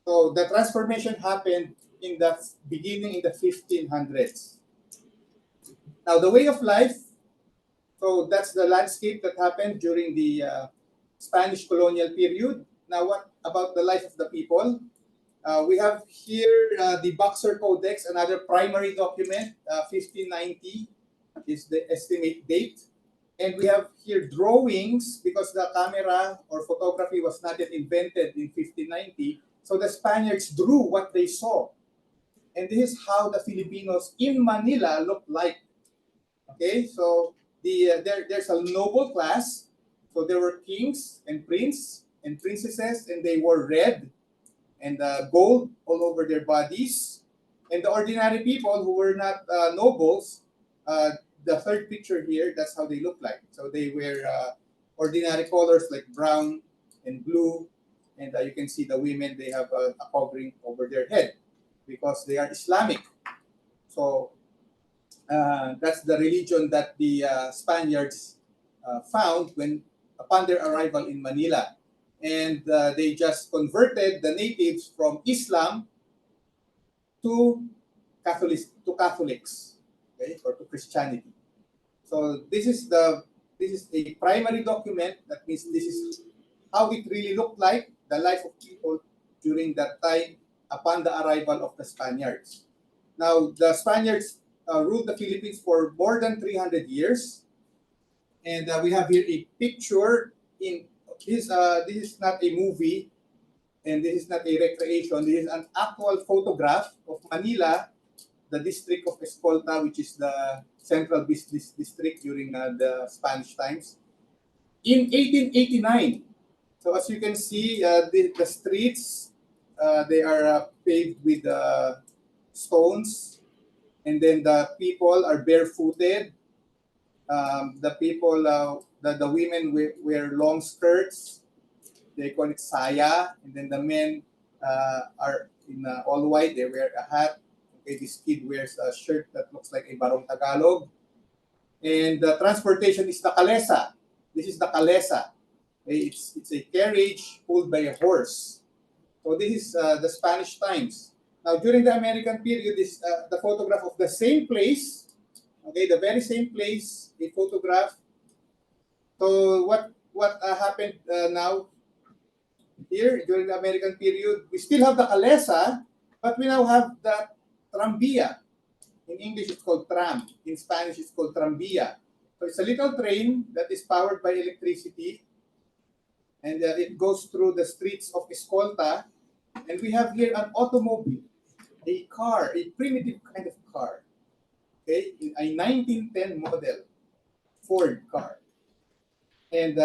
S2: So the transformation happened in the beginning in the 1500s. Now the way of life, so that's the landscape that happened during the Spanish colonial period. Now what about the life of the people? We have here the Boxer Codex, another primary document, 1590 is the estimate date. And we have here drawings because the camera or photography was not yet invented in 1590. So the Spaniards drew what they saw. And this is how the Filipinos in Manila looked like. Okay, so there's a noble class. So there were kings and princes and princesses, and they wore red and gold all over their bodies. And the ordinary people who were not nobles, the third picture here, that's how they look like. So they wear ordinary colors like brown and blue. And you can see the women, they have a covering over their head because they are Islamic. So that's the religion that the Spaniards found upon their arrival in Manila. And they just converted the natives from Islam to Catholics, okay, or to Christianity. So this is a primary document. That means this is how it really looked like, the life of people during that time upon the arrival of the Spaniards. Now the Spaniards ruled the Philippines for more than 300 years, and we have here a picture in this. This is not a movie, and this is not a recreation. This is an actual photograph of Manila, the district of Escolta, which is the central business district during the Spanish times, in 1889. So as you can see, the streets, they are paved with stones, and then the people are barefooted. The people, the women wear long skirts. They call it saya, and then the men are in all white. They wear a hat. Okay, this kid wears a shirt that looks like a Barong Tagalog. And the transportation is the kalesa. This is the kalesa. Okay, it's a carriage pulled by a horse. So this is the Spanish times. Now during the American period, this the photograph of the same place. Okay, the very same place, a photograph. So what happened now here during the American period? We still have the kalesa, but we now have the tranvia. In English, it's called tram. In Spanish, it's called tranvía. So it's a little train that is powered by electricity, and it goes through the streets of Escolta. And we have here an automobile, a car, a primitive kind of car, okay, a 1910 model Ford car. And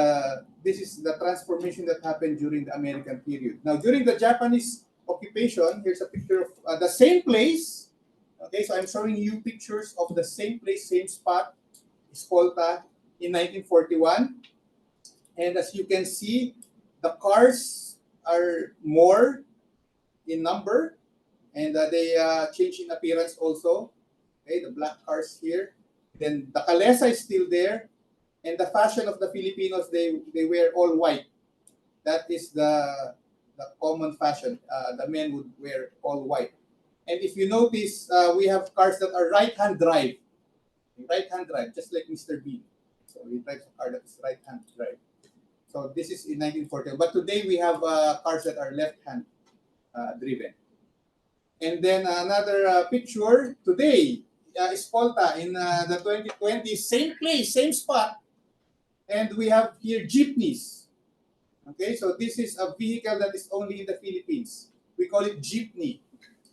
S2: this is the transformation that happened during the American period. Now, during the Japanese occupation, here's a picture of the same place. Okay, so I'm showing you pictures of the same place, same spot, Escolta, in 1941. And as you can see, the cars are more in number, and they change in appearance also. Okay, the black cars here. Then the kalesa is still there, and the fashion of the Filipinos, they wear all white. That is the common fashion. The men would wear all white. And if you notice, we have cars that are right-hand drive. Right-hand drive, just like Mr. Bean. So he drives a car that is right-hand drive. So this is in 1940. But today we have cars that are left-hand driven. And then another picture today, Escolta in the 2020, same place, same spot. And we have here jeepneys. Okay, so this is a vehicle that is only in the Philippines. We call it jeepney.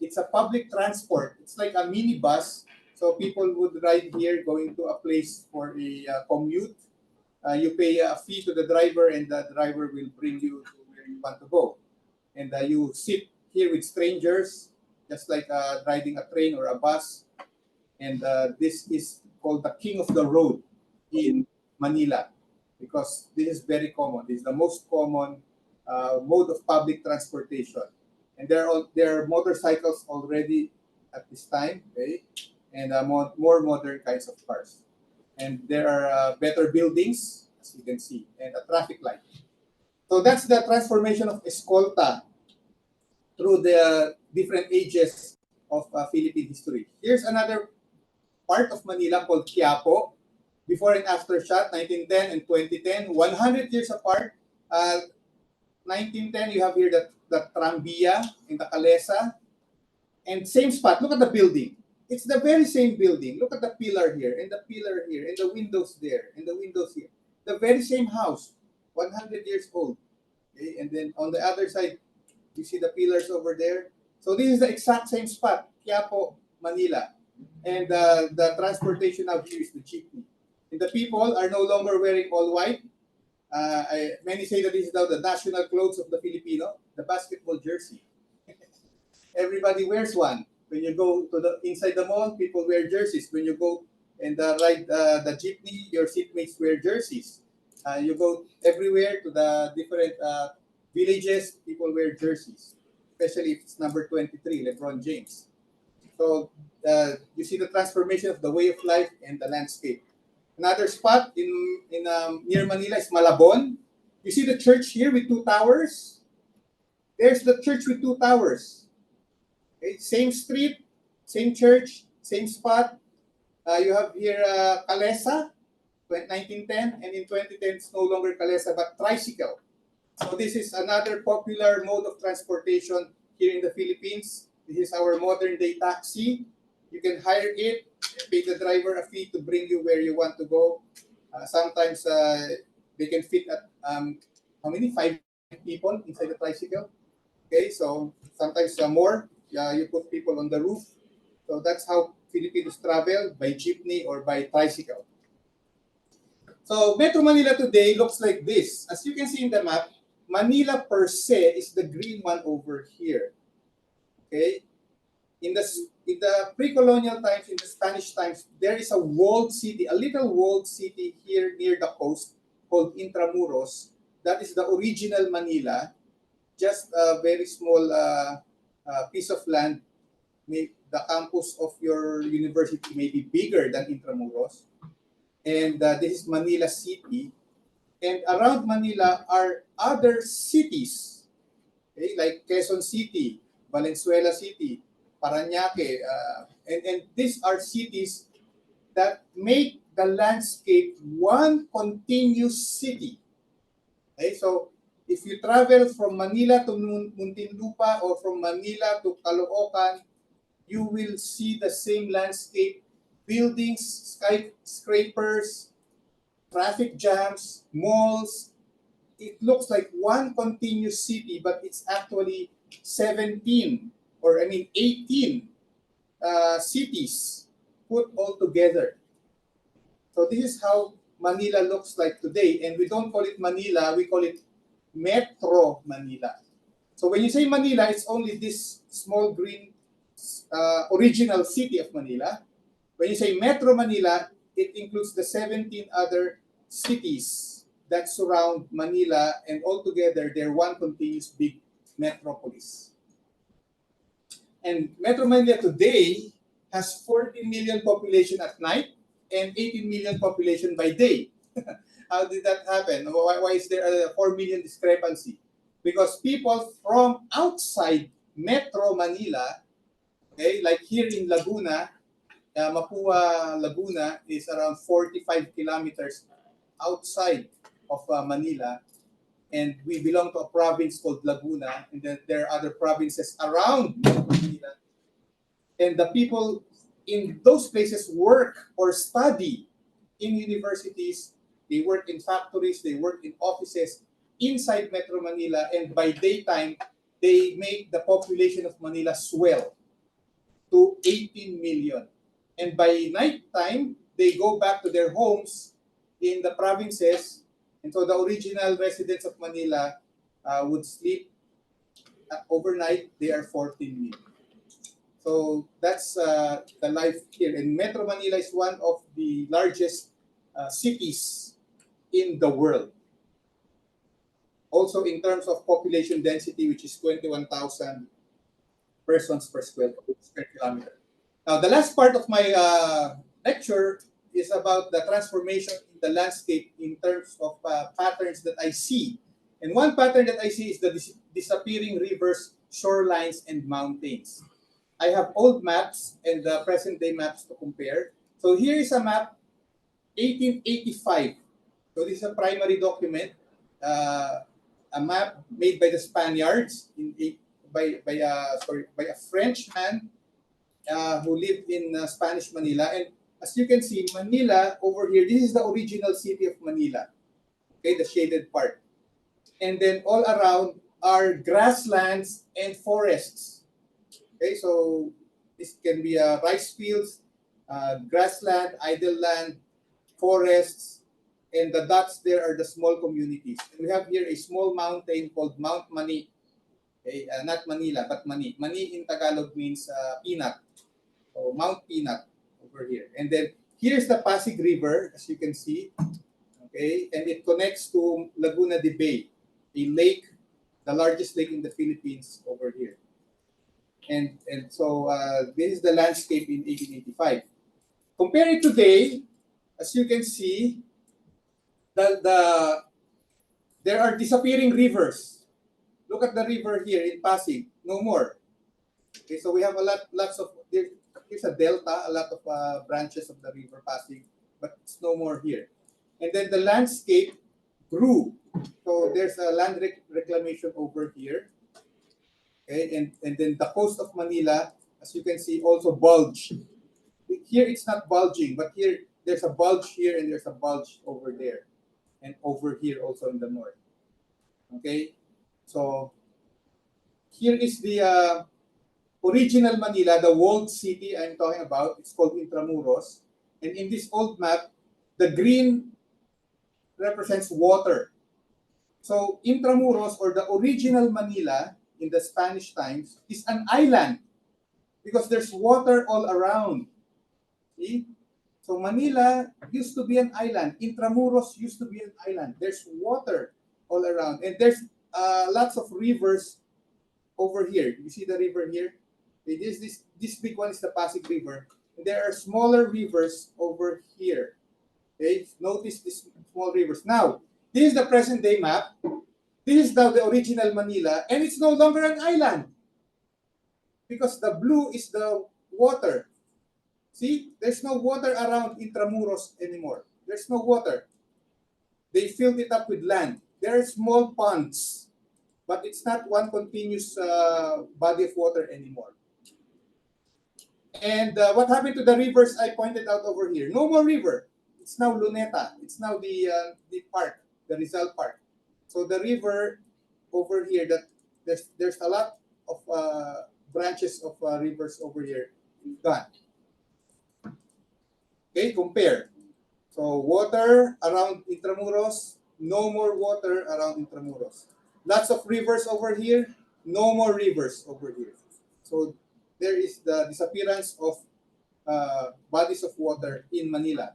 S2: It's a public transport. It's like a minibus. So people would ride here going to a place for a commute. You pay a fee to the driver, and the driver will bring you to where you want to go. And you sit here with strangers, just like riding a train or a bus. And this is called the king of the road in Manila, because this is very common. This is the most common mode of public transportation. And there are motorcycles already at this time, okay? And more modern kinds of cars. And there are better buildings, as you can see, and a traffic light. So that's the transformation of Escolta through the different ages of Philippine history. Here's another part of Manila called Quiapo. Before and after shot, 1910 and 2010, 100 years apart. 1910, you have here the Tranvia in the Calesa. And same spot, look at the building. It's the very same building. Look at the pillar here, and the pillar here, and the windows there, and the windows here. The very same house, 100 years old. Okay? And then on the other side, you see the pillars over there. So this is the exact same spot, Quiapo, Manila. And the transportation now here is the jeepney. And the people are no longer wearing all white. Many say that this is now the national clothes of the Filipino, the basketball jersey. Everybody wears one. When you go to the inside the mall, people wear jerseys. When you go and ride the jeepney, your seatmates wear jerseys. You go everywhere to the different villages, people wear jerseys, especially if it's number 23, LeBron James. So you see the transformation of the way of life and the landscape. Another spot in near Manila is Malabon. You see the church here with two towers? There's the church with two towers. Okay, same street, same church, same spot. You have here Calesa, 1910, and in 2010 it's no longer Calesa but tricycle. So this is another popular mode of transportation here in the Philippines. This is our modern day taxi. You can hire it, pay the driver a fee to bring you where you want to go. Sometimes they can fit at how many? 5 people inside the tricycle. Okay, so sometimes more. You put people on the roof. So that's how Filipinos travel, by jeepney or by tricycle. So Metro Manila today looks like this. As you can see in the map, Manila per se is the green one over here. Okay, in the pre-colonial times, in the Spanish times, there is a walled city, a little walled city here near the coast called Intramuros. That is the original Manila, just a very small piece of land. The campus of your university may be bigger than Intramuros. And this is Manila City. And around Manila are other cities, okay, like Quezon City, Valenzuela City, Parañaque. And these are cities that make the landscape one continuous city. Okay, so if you travel from Manila to Muntinlupa or from Manila to Caloocan, you will see the same landscape, buildings, skyscrapers, traffic jams, malls. It looks like one continuous city, but it's actually 17, or I mean 18 cities put all together. So this is how Manila looks like today. And we don't call it Manila, we call it Metro Manila. So when you say Manila, it's only this small green original city of Manila. When you say Metro Manila, it includes the 17 other cities that surround Manila, and altogether they're one continuous big metropolis. And Metro Manila today has 14 million population at night and 18 million population by day. How did that happen? Why is there a 4 million discrepancy? Because people from outside Metro Manila, okay, like here in Laguna, Mapua, Laguna is around 45 kilometers outside of Manila, and we belong to a province called Laguna, and then there are other provinces around Manila. And the people in those places work or study in universities, they work in factories, they work in offices inside Metro Manila, and by daytime, they make the population of Manila swell to 18 million. And by nighttime, they go back to their homes in the provinces, and so the original residents of Manila would sleep overnight. They are 14 million. So that's the life here. And Metro Manila is one of the largest cities in the world. Also in terms of population density, which is 21,000 persons per square kilometer. Now, the last part of my lecture is about the transformation in the landscape in terms of patterns that I see. And one pattern that I see is the disappearing rivers, shorelines, and mountains. I have old maps and the present day maps to compare. So here is a map, 1885. So this is a primary document, a map made by the Spaniards by a Frenchman who lived in Spanish Manila. And as you can see, Manila over here, this is the original city of Manila, okay, the shaded part. And then all around are grasslands and forests. Okay, so this can be rice fields, grassland, idle land, forests, and the dots there are the small communities. And we have here a small mountain called Mount Mani. Okay, not Manila, but Mani. Mani in Tagalog means peanut. So Mount Peanut over here. And then here's the Pasig River, as you can see. Okay, and it connects to Laguna de Bay, a lake, the largest lake in the Philippines over here. And so this is the landscape in 1885. Compare it today, as you can see, there are disappearing rivers. Look at the river here in Pasig, no more. Okay, so we have lots of, here's a delta, a lot of branches of the river Pasig, but it's no more here. And then the landscape grew. So there's a land reclamation over here. Okay, and then the coast of Manila, as you can see, also bulged. Here it's not bulging, but here there's a bulge here and there's a bulge over there. And over here also in the north. Okay, so here is the original Manila, the walled city I'm talking about. It's called Intramuros. And in this old map, the green represents water. So Intramuros, or the original Manila in the Spanish times, is an island because there's water all around. See? So Manila used to be an island. Intramuros used to be an island. There's water all around. And there's lots of rivers over here. You see the river here? Okay, this big one is the Pasig River. And there are smaller rivers over here. Okay, notice these small rivers. Now, this is the present day map. This is now the original Manila, and it's no longer an island because the blue is the water. See, there's no water around Intramuros anymore. There's no water. They filled it up with land. There are small ponds, but it's not one continuous body of water anymore. And what happened to the rivers I pointed out over here? No more river. It's now Luneta. It's now the park, the Rizal Park. So the river over here, that there's a lot of branches of rivers over here. Gone. Okay, compare. So water around Intramuros, no more water around Intramuros. Lots of rivers over here, no more rivers over here. So there is the disappearance of bodies of water in Manila.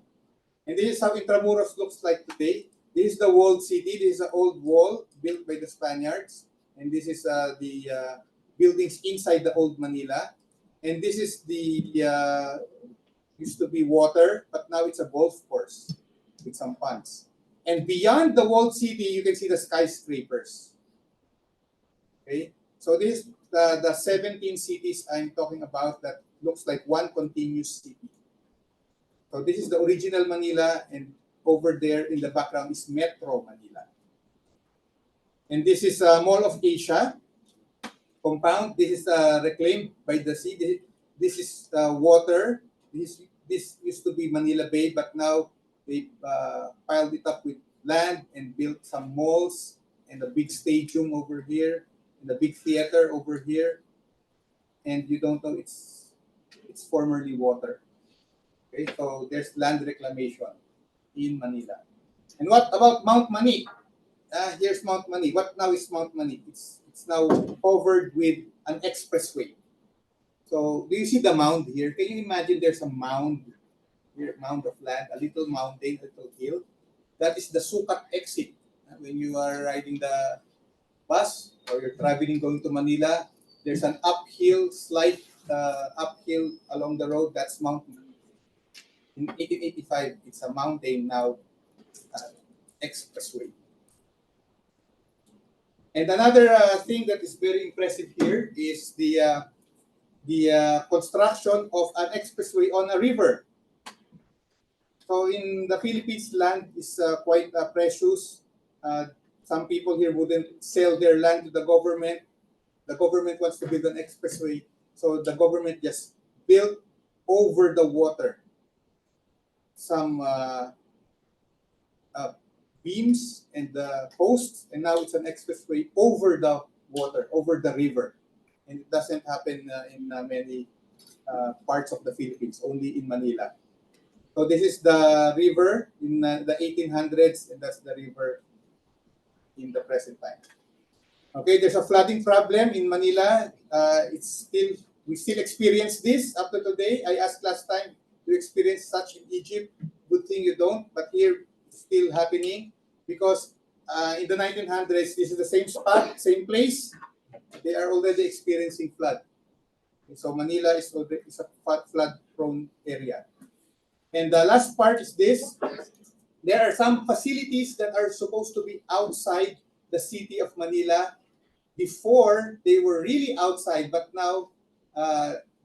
S2: And this is how Intramuros looks like today. This is the walled city. This is an old wall built by the Spaniards. And this is the buildings inside the old Manila. And this is the used to be water, but now it's a golf course with some ponds. And beyond the walled city, you can see the skyscrapers. Okay, so this is the 17 cities I'm talking about that looks like one continuous city. So this is the original Manila, and over there in the background is Metro Manila. And this is Mall of Asia compound. This is reclaimed by the sea. This is water. This used to be Manila Bay, but now they piled it up with land and built some malls and a big stadium over here and a big theater over here. And you don't know it's formerly water. Okay, so there's land reclamation in Manila. And what about Mount Mani? Here's Mount Mani. What now is Mount Mani? It's now covered with an expressway. So do you see the mound here? Can you imagine there's a mound here, mound of land, a little mountain, a little hill? That is the Sukat exit. When you are riding the bus or you're traveling going to Manila, there's an uphill, slight uphill along the road. That's Mount Mani. In 1885, it's a mountain now, expressway. And another thing that is very impressive here is the construction of an expressway on a river. So in the Philippines, land is quite precious. Some people here wouldn't sell their land to the government. The government wants to build an expressway, so the government just built over the water some beams and posts, and now it's an expressway over the water, over the river. And it doesn't happen in many parts of the Philippines, only in Manila. So this is the river in the 1800s, and that's the river in the present time. Okay, there's a flooding problem in Manila. We still experience this up to today. I asked last time, do you experience such in Egypt? Good thing you don't, but here it's still happening because in the 1900s, this is the same spot, same place. They are already experiencing flood. So Manila is a flood-prone area. And the last part is this. There are some facilities that are supposed to be outside the city of Manila. Before, they were really outside, but now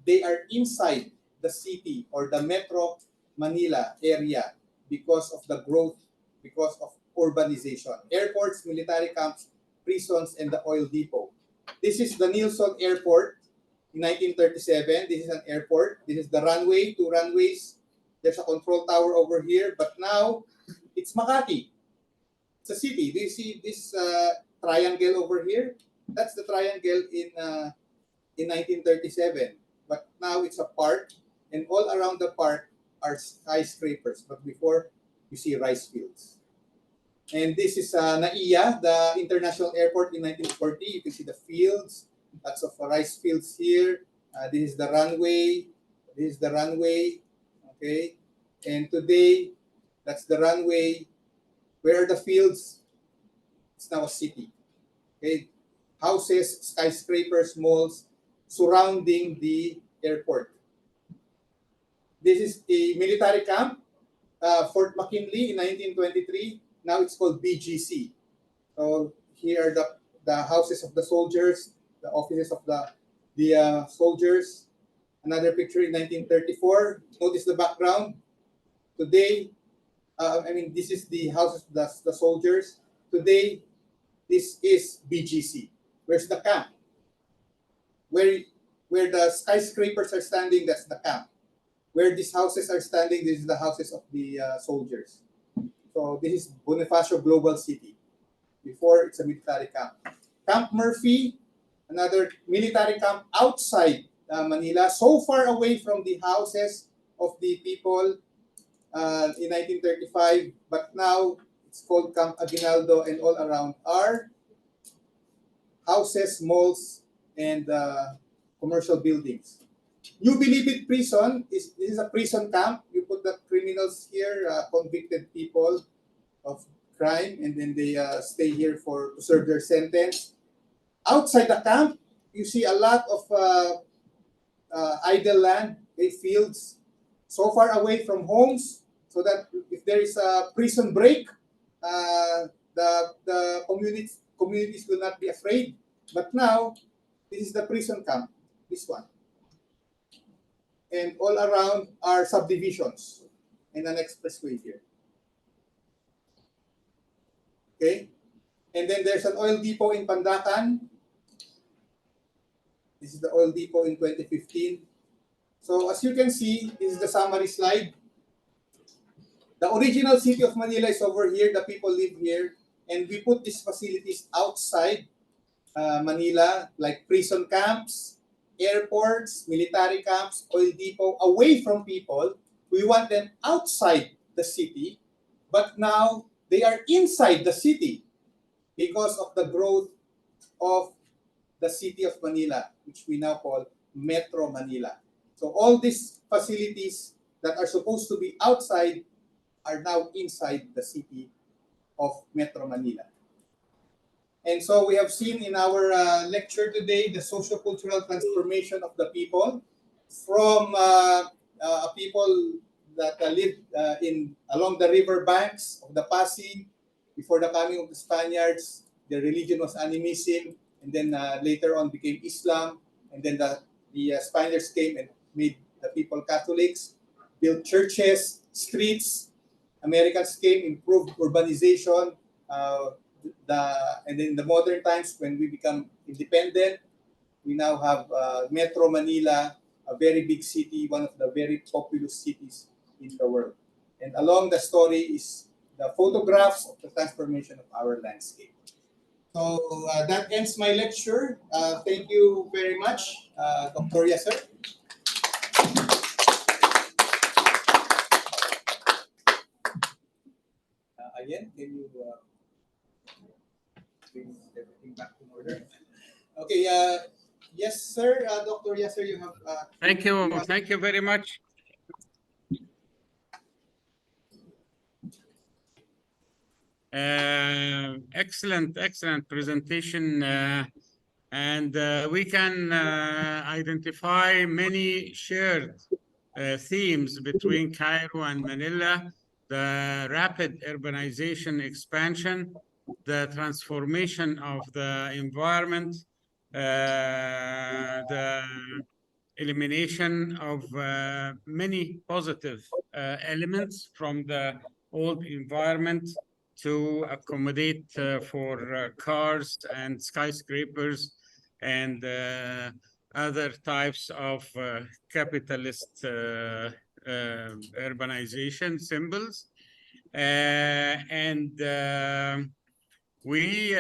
S2: they are inside the city or the Metro Manila area because of the growth, because of urbanization. Airports, military camps, prisons, and the oil depot. This is the Nilsson Airport in 1937. This is an airport. This is the runway, 2 runways. There's a control tower over here, but now it's Makati. It's a city. Do you see this triangle over here? That's the triangle in 1937. But now it's a park, and all around the park are skyscrapers. But before, you see rice fields. And this is NAIA, the International Airport in 1940. You can see the fields, lots of rice fields here. This is the runway. This is the runway. Okay. And today, that's the runway. Where are the fields? It's now a city. Okay. Houses, skyscrapers, malls surrounding the airport. This is a military camp, Fort McKinley in 1923. Now it's called BGC. So here are the houses of the soldiers, the offices of the soldiers. Another picture in 1934. Notice the background. Today, this is the houses of the soldiers. Today, this is BGC. Where's the camp? Where where the skyscrapers are standing, that's the camp. Where these houses are standing, this is the houses of the soldiers. So this is Bonifacio Global City. Before, it's a military camp. Camp Murphy, another military camp outside Manila, so far away from the houses of the people in 1935, but now it's called Camp Aguinaldo, and all around are houses, malls, and commercial buildings. New Bilibid Prison is a prison camp. You put the criminals here, convicted people of crime, and then they stay here to serve their sentence. Outside the camp, you see a lot of idle land, fields, so far away from homes, so that if there is a prison break, the communities will not be afraid. But now, this is the prison camp, this one. And all around are subdivisions and an expressway here. Okay? And then there's an oil depot in Pandacan. This is the oil depot in 2015. So as you can see, this is the summary slide. The original city of Manila is over here. The people live here. And we put these facilities outside Manila, like prison camps, airports, military camps, oil depot, away from people. We want them outside the city. But now they are inside the city because of the growth of the city of Manila, which we now call Metro Manila. So all these facilities that are supposed to be outside are now inside the city of Metro Manila. And so we have seen in our lecture today the socio-cultural transformation of the people from people that lived along the river banks of the Pasig before the coming of the Spaniards. The religion was animism, and then later on became Islam, and then the Spaniards came and made the people Catholics, built churches, streets. Americans came, improved urbanization, and then in the modern times when we become independent, we now have Metro Manila, a very big city, one of the very populous cities in the world. And along the story is the photographs of the transformation of our landscape. So that ends my lecture. Thank you very much, Dr. Yasser. Again, can you bring everything back to order? Okay. Yes, sir. Dr. Yasser, you have.
S1: Thank you. Thank you very much. Excellent presentation. And we can identify many shared themes between Cairo and Manila: the rapid urbanization expansion, the transformation of the environment, the elimination of many positive elements from the old environment to accommodate for cars and skyscrapers and other types of capitalist urbanization symbols. We,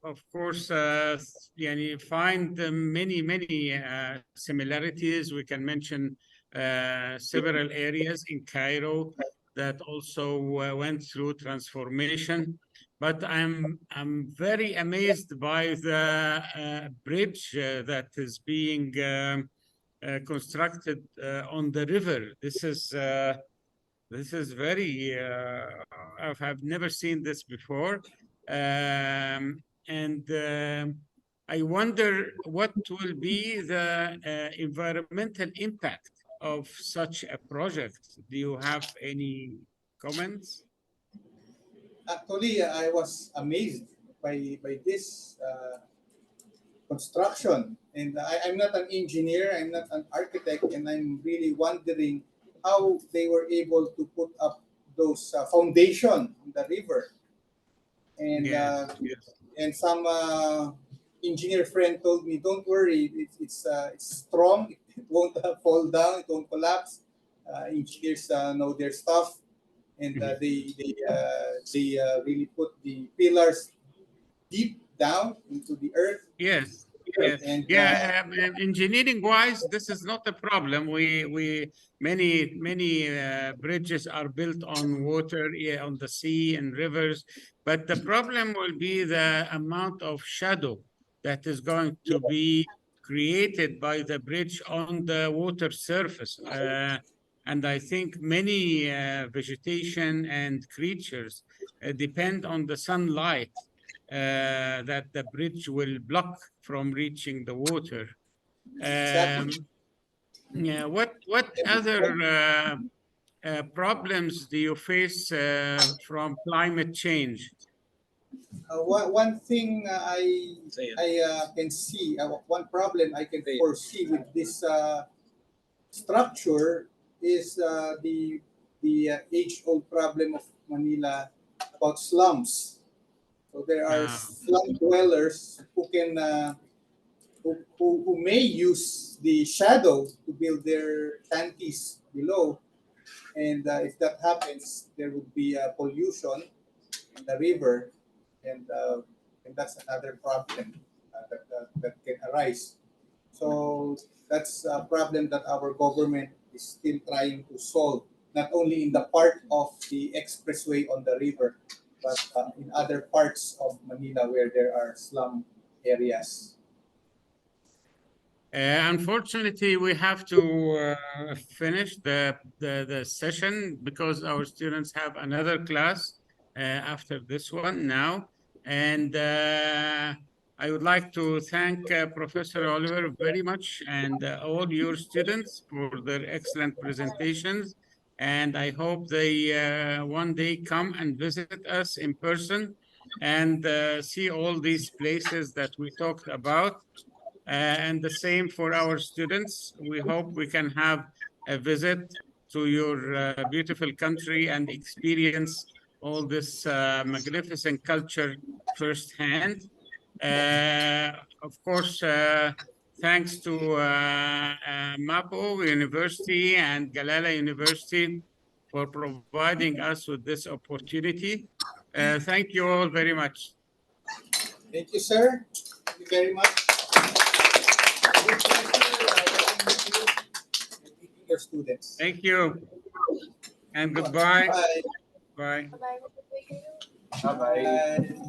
S1: of course, find many similarities. We can mention several areas in Cairo that also went through transformation. But I'm very amazed by the bridge that is being constructed on the river. This is very, I've never seen this before. I wonder what will be the environmental impact of such a project. Do you have any comments?
S2: Actually, I was amazed by this construction. And I'm not an engineer, I'm not an architect, and I'm really wondering how they were able to put up those foundation on the river. And
S1: Yes.
S2: and some engineer friend told me, "Don't worry, it's strong. It won't fall down. It won't collapse." Engineers know their stuff, and they really put the pillars deep down into the earth.
S1: Yes. Yeah,
S2: And
S1: yeah. Engineering wise, this is not a problem. Many bridges are built on water, yeah, on the sea and rivers, but the problem will be the amount of shadow that is going to be created by the bridge on the water surface. And I think many vegetation and creatures depend on the sunlight that the bridge will block from reaching the water.
S2: exactly.
S1: Yeah, what other problems do you face from climate change?
S2: One thing I can see, one problem I can foresee with this structure is the age-old problem of Manila about slums. So there are
S1: Uh,
S2: slum dwellers who can who may use the shadow to build their shanties below, and if that happens, there would be pollution in the river, and that's another problem that can arise. So that's a problem that our government is still trying to solve, not only in the part of the expressway on the river, but in other parts of Manila where there are slum areas.
S1: Unfortunately, we have to finish the session because our students have another class after this one now. And I would like to thank Professor Oliver very much and all your students for their excellent presentations. And I hope they one day come and visit us in person and see all these places that we talked about. And the same for our students. We hope we can have a visit to your beautiful country and experience all this magnificent culture firsthand. Of course, thanks to Mapo University and Galala University for providing us with this opportunity. Thank you all very much.
S2: Thank you, sir. Thank you very much. Good pleasure working with you and meeting your students.
S1: Thank you and goodbye.
S2: Bye.
S1: Bye.
S2: Bye. Bye.